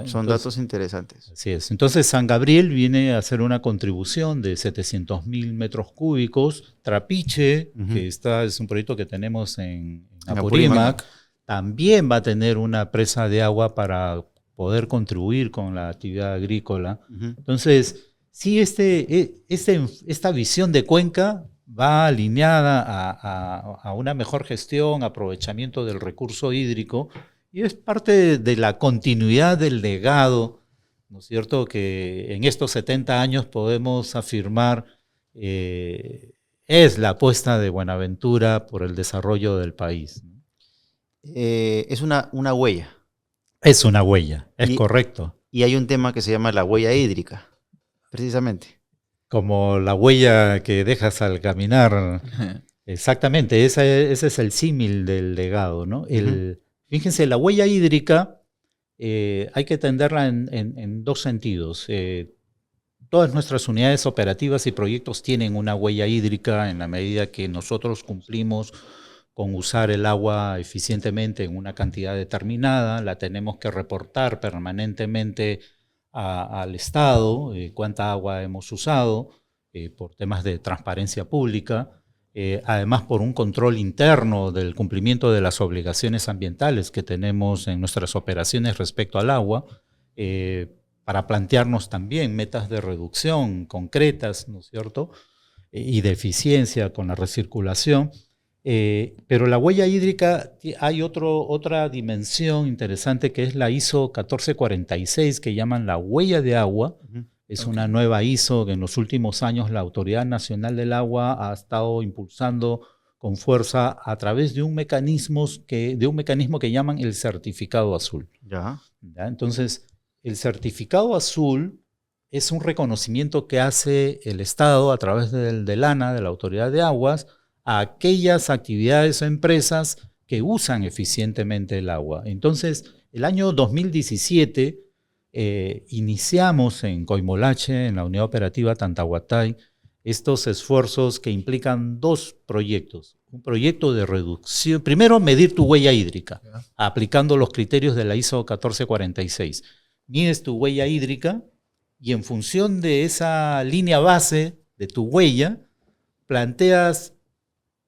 A: Son datos interesantes.
C: Así es. Entonces San Gabriel viene a hacer una contribución de 700.000 metros cúbicos. Trapiche, que es un proyecto que tenemos en Apurímac, también va a tener una presa de agua para poder contribuir con la actividad agrícola. Entonces, sí, esta visión de cuenca va alineada a una mejor gestión, aprovechamiento del recurso hídrico, y es parte de la continuidad del legado, ¿no es cierto?, que en estos 70 años podemos afirmar es la apuesta de Buenaventura por el desarrollo del país.
A: Es una huella.
C: Es una huella, es correcto.
A: Y hay un tema que se llama la huella hídrica, precisamente.
C: Como la huella que dejas al caminar. Exactamente, ese es el símil del legado, ¿no? Fíjense, la huella hídrica hay que entenderla en dos sentidos. Todas nuestras unidades operativas y proyectos tienen una huella hídrica en la medida que nosotros cumplimos con usar el agua eficientemente en una cantidad determinada, la tenemos que reportar permanentemente al Estado, cuánta agua hemos usado, por temas de transparencia pública, además por un control interno del cumplimiento de las obligaciones ambientales que tenemos en nuestras operaciones respecto al agua, para plantearnos también metas de reducción concretas, ¿no es cierto?, y de eficiencia con la recirculación. Pero la huella hídrica, hay otra dimensión interesante que es la ISO 1446, que llaman la huella de agua. Es una nueva ISO que en los últimos años la Autoridad Nacional del Agua ha estado impulsando con fuerza a través de un mecanismo que llaman el certificado azul. ¿Ya? Entonces, el certificado azul es un reconocimiento que hace el Estado a través del ANA, de la Autoridad de Aguas, a aquellas actividades o empresas que usan eficientemente el agua. Entonces, El año 2017 iniciamos en Coimolache, en la unidad operativa Tantahuatay, estos esfuerzos que implican 2 proyectos. Un proyecto de reducción, primero medir tu huella hídrica, aplicando los criterios de la ISO 1446. Mides tu huella hídrica y en función de esa línea base de tu huella, planteas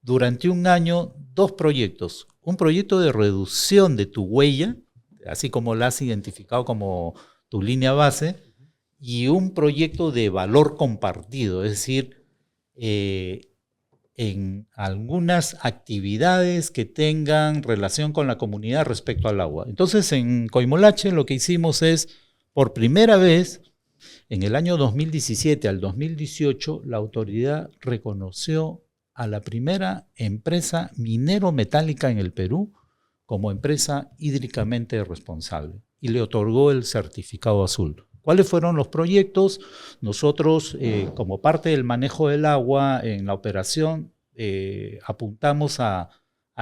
C: durante un año 2 proyectos. Un proyecto de reducción de tu huella, así como la has identificado como tu línea base, y un proyecto de valor compartido, es decir, en algunas actividades que tengan relación con la comunidad respecto al agua. Entonces, en Coimolache lo que hicimos es, por primera vez, en el año 2017 al 2018, la autoridad reconoció a la primera empresa minero-metálica en el Perú como empresa hídricamente responsable y le otorgó el certificado azul. ¿Cuáles fueron los proyectos? Nosotros, como parte del manejo del agua en la operación, apuntamos a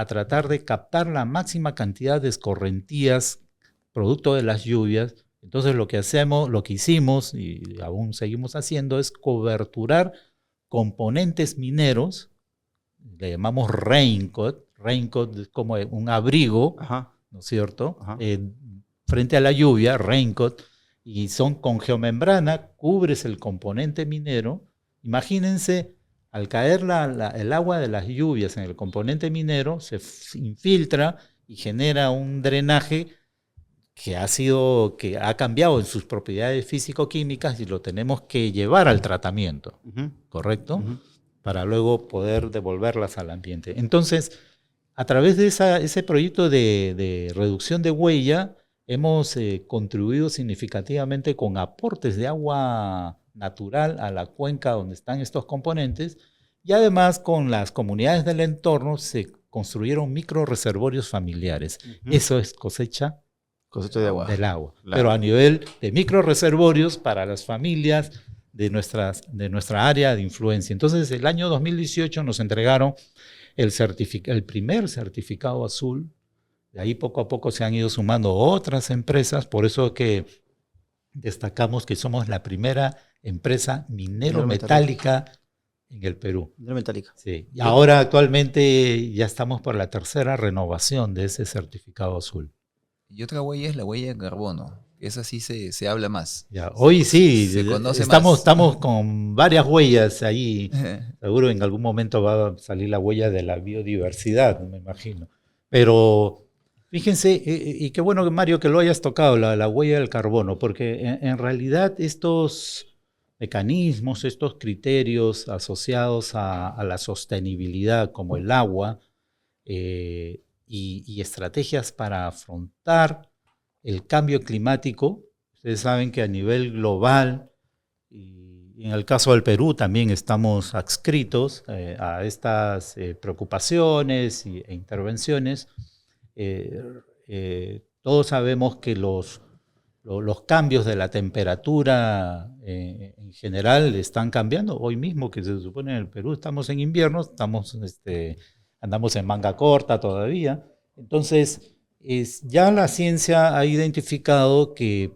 C: tratar de captar la máxima cantidad de escorrentías producto de las lluvias. Entonces lo que hicimos y aún seguimos haciendo es coberturar componentes mineros, le llamamos raincoat. Raincoat es como un abrigo, ¿no es cierto? Frente a la lluvia, raincoat, y son con geomembrana, cubres el componente minero. Imagínense, al caer el agua de las lluvias en el componente minero, se infiltra y genera un drenaje que ha cambiado en sus propiedades físico-químicas y lo tenemos que llevar al tratamiento, ¿correcto? Para luego poder devolverlas al ambiente. Entonces, a través de ese proyecto de reducción de huella, hemos contribuido significativamente con aportes de agua natural a la cuenca donde están estos componentes y además con las comunidades del entorno se construyeron microreservorios familiares. Eso es cosecha
A: de agua.
C: Del agua.
A: Claro.
C: Pero a nivel de microreservorios para las familias de nuestra área de influencia. Entonces, el año 2018 nos entregaron el primer certificado azul. De ahí poco a poco se han ido sumando otras empresas. Por eso es que destacamos que somos la primera empresa minero-metálica en el Perú.
A: Minero-metálica.
C: Sí. Y ahora actualmente ya estamos por la 3ª renovación de ese certificado azul.
B: Y otra huella es la huella de carbono. Esa sí se habla más.
C: Ya, hoy sí,
B: se conoce más.
C: Estamos con varias huellas ahí. Seguro en algún momento va a salir la huella de la biodiversidad, me imagino. Pero fíjense, y qué bueno, Mario, que lo hayas tocado, la huella del carbono, porque en realidad estos mecanismos, estos criterios asociados a la sostenibilidad, como el agua, y estrategias para afrontar el cambio climático. Ustedes saben que a nivel global, y en el caso del Perú también estamos adscritos a estas preocupaciones e intervenciones. Todos sabemos que los cambios de la temperatura en general están cambiando. Hoy mismo, que se supone en el Perú estamos en invierno, andamos en manga corta todavía. Entonces, ya la ciencia ha identificado que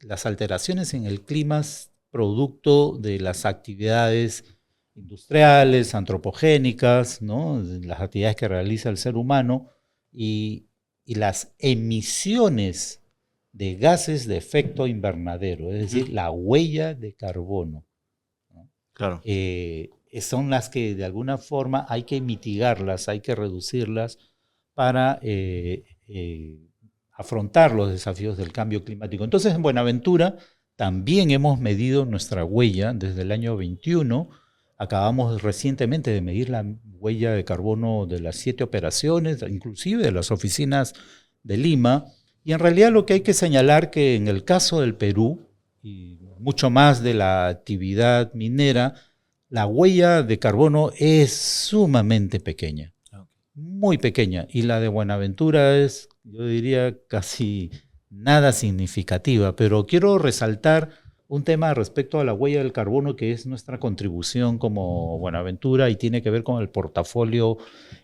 C: las alteraciones en el clima es producto de las actividades industriales, antropogénicas, ¿no? Las actividades que realiza el ser humano y las emisiones de gases de efecto invernadero, es decir, la huella de carbono, ¿no?
A: Claro.
C: Son las que de alguna forma hay que mitigarlas, hay que reducirlas para afrontar los desafíos del cambio climático. Entonces, en Buenaventura también hemos medido nuestra huella desde el año 21. Acabamos recientemente de medir la huella de carbono de las 7 operaciones, inclusive de las oficinas de Lima. Y en realidad lo que hay que señalar que en el caso del Perú, y mucho más de la actividad minera, la huella de carbono es sumamente pequeña, muy pequeña. Y la de Buenaventura es, yo diría, casi nada significativa. Pero quiero resaltar un tema respecto a la huella del carbono que es nuestra contribución como Buenaventura y tiene que ver con el portafolio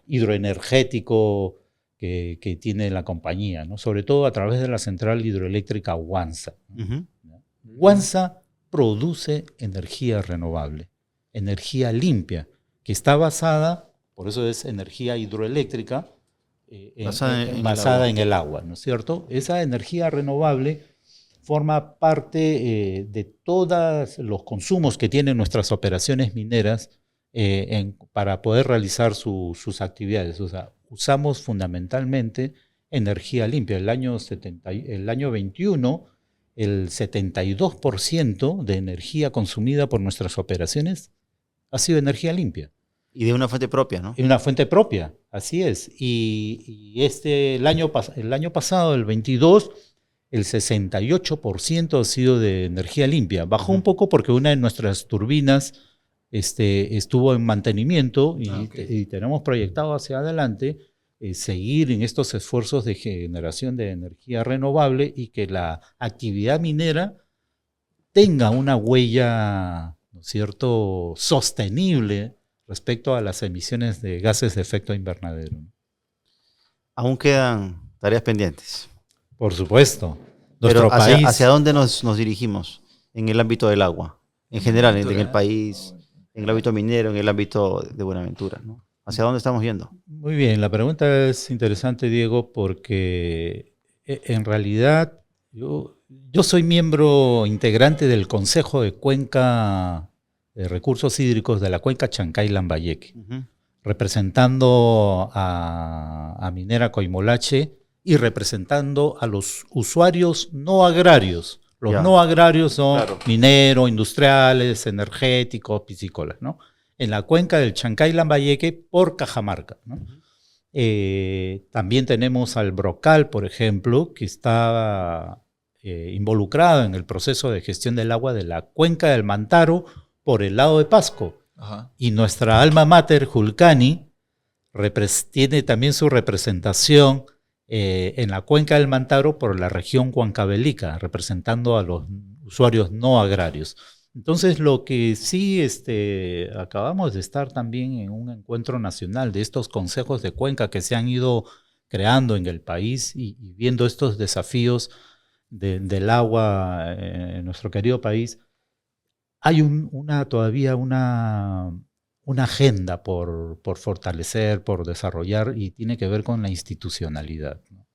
C: hidroenergético que tiene la compañía, ¿no? Sobre todo a través de la central hidroeléctrica Huanza.
A: Ujú.
C: Huanza produce energía renovable, energía limpia, que está basada, por eso es energía hidroeléctrica, basada en el agua, ¿no es cierto? Esa energía renovable forma parte de todos los consumos que tienen nuestras operaciones mineras para poder realizar sus actividades. O sea, usamos fundamentalmente energía limpia. El año 21, el 72% de energía consumida por nuestras operaciones ha sido energía limpia.
A: Y de una fuente propia, ¿no?
C: Es una fuente propia, así es. El año pasado, el 22, el 68% ha sido de energía limpia. Bajó un poco porque una de nuestras turbinas estuvo en mantenimiento y tenemos proyectado hacia adelante seguir en estos esfuerzos de generación de energía renovable y que la actividad minera tenga una huella, ¿no es cierto?, sostenible respecto a las emisiones de gases de efecto invernadero.
A: Aún quedan tareas pendientes.
C: Por supuesto.
A: Pero ¿hacia dónde nos dirigimos en el ámbito del agua? En general, en el país, en el ámbito minero, en el ámbito de Buenaventura, ¿no? ¿Hacia dónde estamos yendo?
C: Muy bien, la pregunta es interesante, Diego, porque en realidad yo soy miembro integrante del Consejo de Cuenca de Recursos Hídricos de la Cuenca Chancay-Lambayeque, representando a Minera Coimolache y representando a los usuarios no agrarios. Los no agrarios son mineros, industriales, energéticos, piscícolas, ¿no? En la cuenca del Chancay-Lambayeque por Cajamarca, ¿no? También tenemos al Brocal, por ejemplo, que está involucrado en el proceso de gestión del agua de la cuenca del Mantaro por el lado de Pasco. Ajá. Y nuestra alma mater, Julcani, tiene también su representación en la cuenca del Mantaro por la región Huancavelica, representando a los usuarios no agrarios. Entonces, lo que sí acabamos de estar también en un encuentro nacional de estos consejos de cuenca que se han ido creando en el país y viendo estos desafíos del agua en nuestro querido país, hay todavía una agenda por fortalecer, por desarrollar, y tiene que ver con la institucionalidad, ¿no?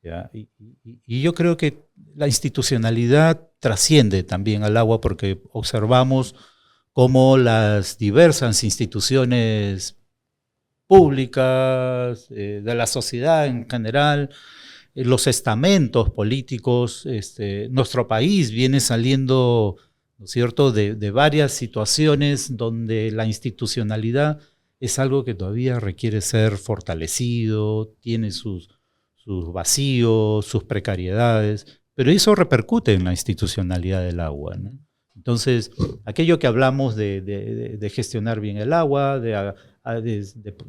C: ¿Ya? Y yo creo que la institucionalidad trasciende también al agua porque observamos cómo las diversas instituciones públicas, de la sociedad en general, los estamentos políticos, nuestro país viene saliendo, ¿no es cierto?, de varias situaciones donde la institucionalidad es algo que todavía requiere ser fortalecido, tiene sus vacíos, sus precariedades, pero eso repercute en la institucionalidad del agua, ¿no? Entonces, aquello que hablamos de gestionar bien el agua, de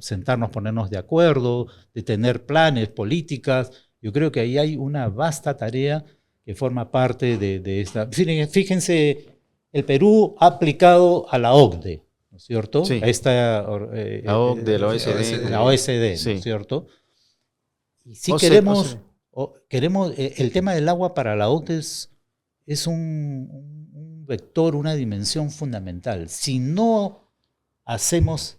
C: sentarnos, ponernos de acuerdo, de tener planes, políticas, yo creo que ahí hay una vasta tarea que forma parte de esta. Fíjense, el Perú ha aplicado a la OCDE, ¿no es cierto?
A: Sí.
C: La
A: OCDE, la OSD.
C: La OSD,
A: Sí.
C: ¿no es cierto? Y si queremos el tema del agua para la OCDE es un vector, una dimensión fundamental. Si no hacemos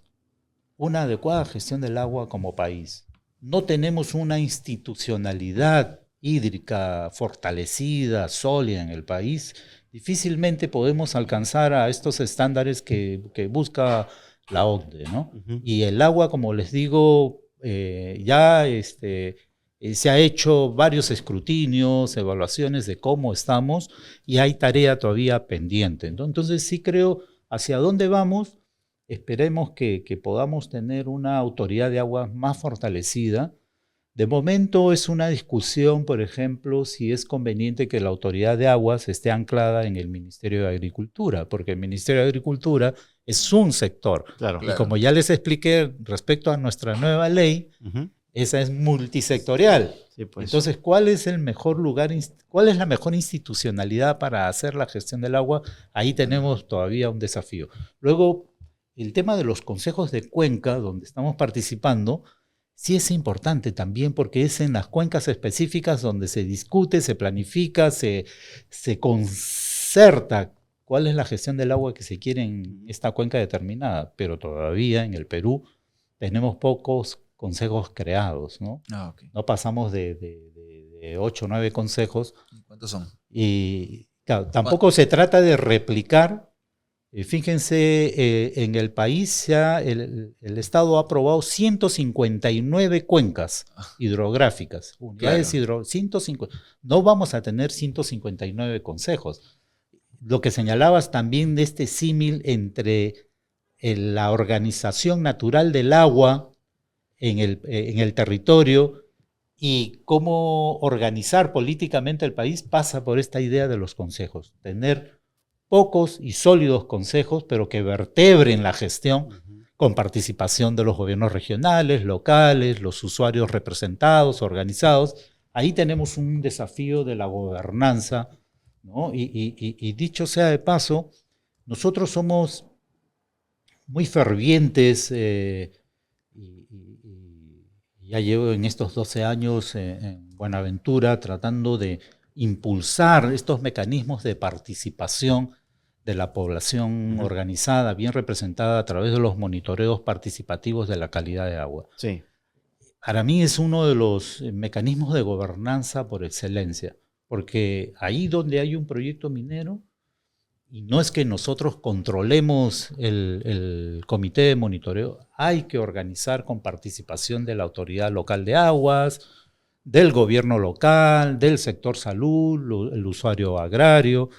C: una adecuada gestión del agua como país, no tenemos una institucionalidad hídrica fortalecida, sólida en el país, difícilmente podemos alcanzar a estos estándares que busca la OCDE, ¿no? Uh-huh. Y el agua, como les digo, se ha hecho varios escrutinios, evaluaciones de cómo estamos y hay tarea todavía pendiente. Entonces sí creo, hacia dónde vamos, esperemos que podamos tener una autoridad de aguas más fortalecida. De momento es una discusión, por ejemplo, si es conveniente que la autoridad de aguas esté anclada en el Ministerio de Agricultura, porque el Ministerio de Agricultura es un sector. Claro. Y como ya les expliqué respecto a nuestra nueva ley, uh-huh, esa es multisectorial. Sí, pues. Entonces, ¿cuál es el mejor lugar, cuál es la mejor institucionalidad para hacer la gestión del agua? Ahí tenemos todavía un desafío. Luego, el tema de los consejos de cuenca, donde estamos participando, sí es importante también porque es en las cuencas específicas donde se discute, se planifica, se concerta cuál es la gestión del agua que se quiere en esta cuenca determinada. Pero todavía en el Perú tenemos pocos consejos creados, ¿no?
B: Ok.
C: No pasamos de 8 o 9 consejos.
B: ¿Cuántos son?
C: Y claro, tampoco se trata de replicar. Fíjense, en el país ya el Estado ha aprobado 159 cuencas hidrográficas, unidades 150. No vamos a tener 159 consejos. Lo que señalabas también de este símil entre la organización natural del agua en el territorio y cómo organizar políticamente el país pasa por esta idea de los consejos. Tener pocos y sólidos consejos, pero que vertebren la gestión con participación de los gobiernos regionales, locales, los usuarios representados, organizados. Ahí tenemos un desafío de la gobernanza, ¿no? Y dicho sea de paso, nosotros somos muy fervientes, ya llevo en estos 12 años en Buenaventura tratando de impulsar estos mecanismos de participación de la población organizada, bien representada a través de los monitoreos participativos de la calidad de agua.
A: Sí.
C: Para mí es uno de los mecanismos de gobernanza por excelencia, porque ahí donde hay un proyecto minero, y no es que nosotros controlemos el comité de monitoreo, hay que organizar con participación de la autoridad local de aguas, del gobierno local, del sector salud, el usuario agrario,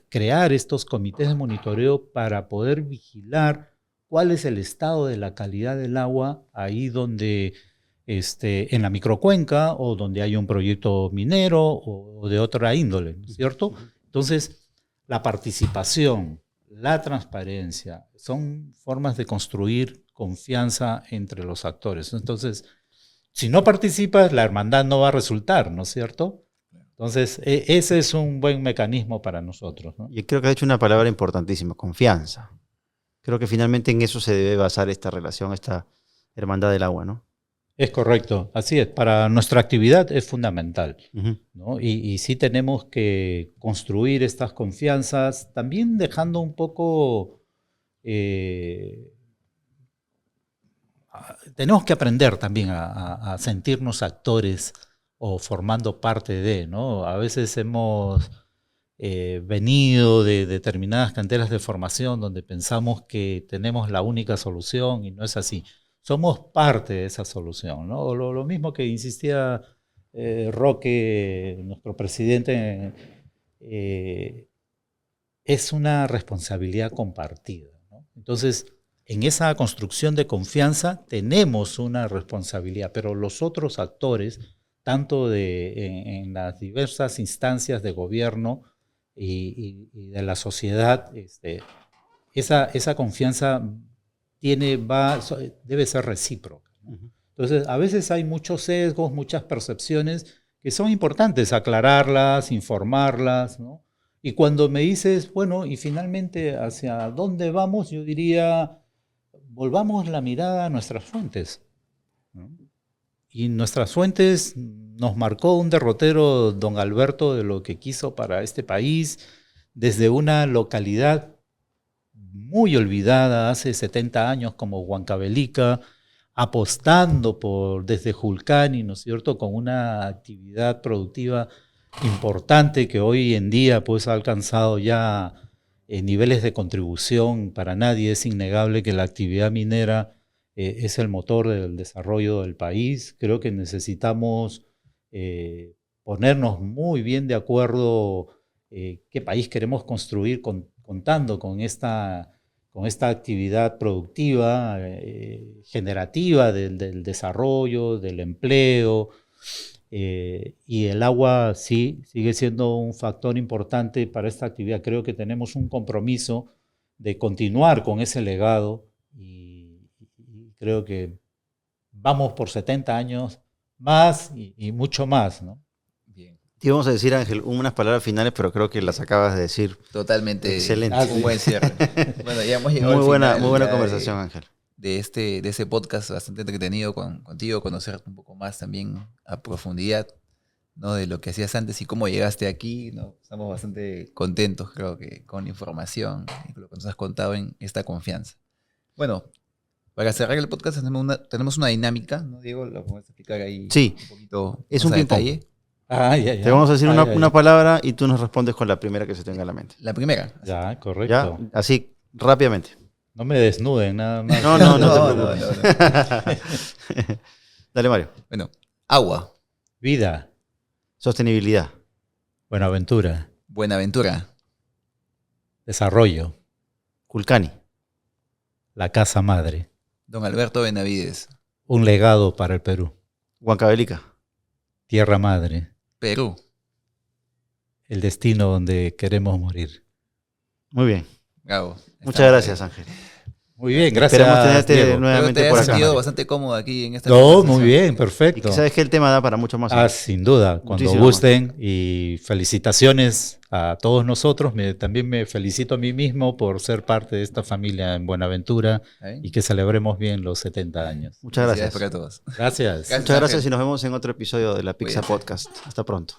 C: crear estos comités de monitoreo para poder vigilar cuál es el estado de la calidad del agua ahí donde en la microcuenca o donde hay un proyecto minero o de otra índole, ¿no es cierto? Entonces, la participación, la transparencia son formas de construir confianza entre los actores. Entonces, si no participas, la hermandad no va a resultar, ¿no es cierto? Entonces, ese es un buen mecanismo para nosotros, ¿no?
A: Y creo que has dicho una palabra importantísima, confianza. Creo que finalmente en eso se debe basar esta relación, esta hermandad del agua, ¿no?
C: Es correcto, así es. Para nuestra actividad es fundamental, ¿no? Y sí tenemos que construir estas confianzas, también dejando un poco... tenemos que aprender también a sentirnos actores o formando parte de, ¿no? A veces hemos venido de determinadas canteras de formación donde pensamos que tenemos la única solución y no es así. Somos parte de esa solución, ¿no? Lo mismo que insistía Roque, nuestro presidente, es una responsabilidad compartida, ¿no? Entonces, en esa construcción de confianza tenemos una responsabilidad, pero los otros actores, tanto en las diversas instancias de gobierno y de la sociedad, esa confianza debe ser recíproca, ¿no? Entonces, a veces hay muchos sesgos, muchas percepciones que son importantes aclararlas, informarlas, ¿no? Y cuando me dices, bueno, y finalmente, ¿hacia dónde vamos? Yo diría, volvamos la mirada a nuestras fuentes, ¿no? Y nuestras fuentes nos marcó un derrotero, don Alberto, de lo que quiso para este país, desde una localidad muy olvidada hace 70 años como Huancavelica, apostando desde Julcani, ¿no es cierto?, con una actividad productiva importante que hoy en día pues ha alcanzado ya niveles de contribución. Para nadie es innegable que la actividad minera es el motor del desarrollo del país. Creo que necesitamos ponernos muy bien de acuerdo qué país queremos construir contando con esta actividad productiva, generativa del desarrollo, del empleo. Y el agua sí sigue siendo un factor importante para esta actividad. Creo que tenemos un compromiso de continuar con ese legado y creo que vamos por 70 años más y mucho más, ¿no?
B: Bien.
A: Te íbamos a decir, Ángel, unas palabras finales, pero creo que las acabas de decir.
B: Totalmente.
A: Excelente.
B: Un buen cierre. Bueno, ya hemos llegado
A: Muy
B: al
A: buena,
B: final
A: muy buena
B: ya
A: conversación, Ángel.
B: de ese podcast bastante entretenido contigo, conocerte un poco más también a profundidad, ¿no? De lo que hacías antes y cómo llegaste aquí, ¿no? Estamos bastante contentos, creo que, con la información y con lo que nos has contado en esta confianza. Bueno, para cerrar el podcast tenemos una dinámica, ¿no, Diego? ¿Lo podemos explicar ahí
A: Sí,
B: un poquito
A: es
B: más
A: un
B: a
A: ping-pong.
B: detalle?
C: Ah, ya, ya.
A: Te vamos a decir
C: Ah,
A: una,
C: ya, ya.
A: una palabra y tú nos respondes con la primera que se tenga a la mente.
B: La primera.
C: Ya, correcto.
A: ¿Ya? Así, rápidamente.
C: No me desnuden, nada más.
A: No, no, no te preocupes. Dale, Mario.
B: Bueno, agua,
C: Vida,
A: Sostenibilidad.
C: Buenaventura,
B: Buenaventura,
C: desarrollo,
A: Culcani.
C: la casa madre,
B: Don Alberto Benavides,
C: un legado para el Perú,
A: Huancavelica.
C: tierra madre,
B: Perú.
C: el destino donde queremos morir.
A: Muy bien.
B: Bravo.
A: Muchas gracias, Ángel.
C: Muy bien, gracias.
A: Esperamos tenerte
C: Diego.
B: Espero
A: nuevamente
B: te
A: por
B: hayas
A: acá.
B: sentido bastante cómodo aquí en esta
C: No,
B: conversación.
C: muy bien,
A: Y
C: perfecto.
A: que sabes que el tema da para mucho más.
C: Ah, sin duda, cuando
A: Muchísimo
C: gusten y felicitaciones a todos nosotros. También me felicito a mí mismo por ser parte de esta familia en Buenaventura
B: ¿Eh?
C: y que celebremos bien los 70 años.
A: Muchas
B: Felicidades
A: gracias.
B: para todos.
C: Gracias.
B: Gracias.
A: Muchas gracias
B: Ángel.
A: y nos vemos en otro episodio de la Pizza
B: Cuídate.
A: Podcast. Hasta pronto.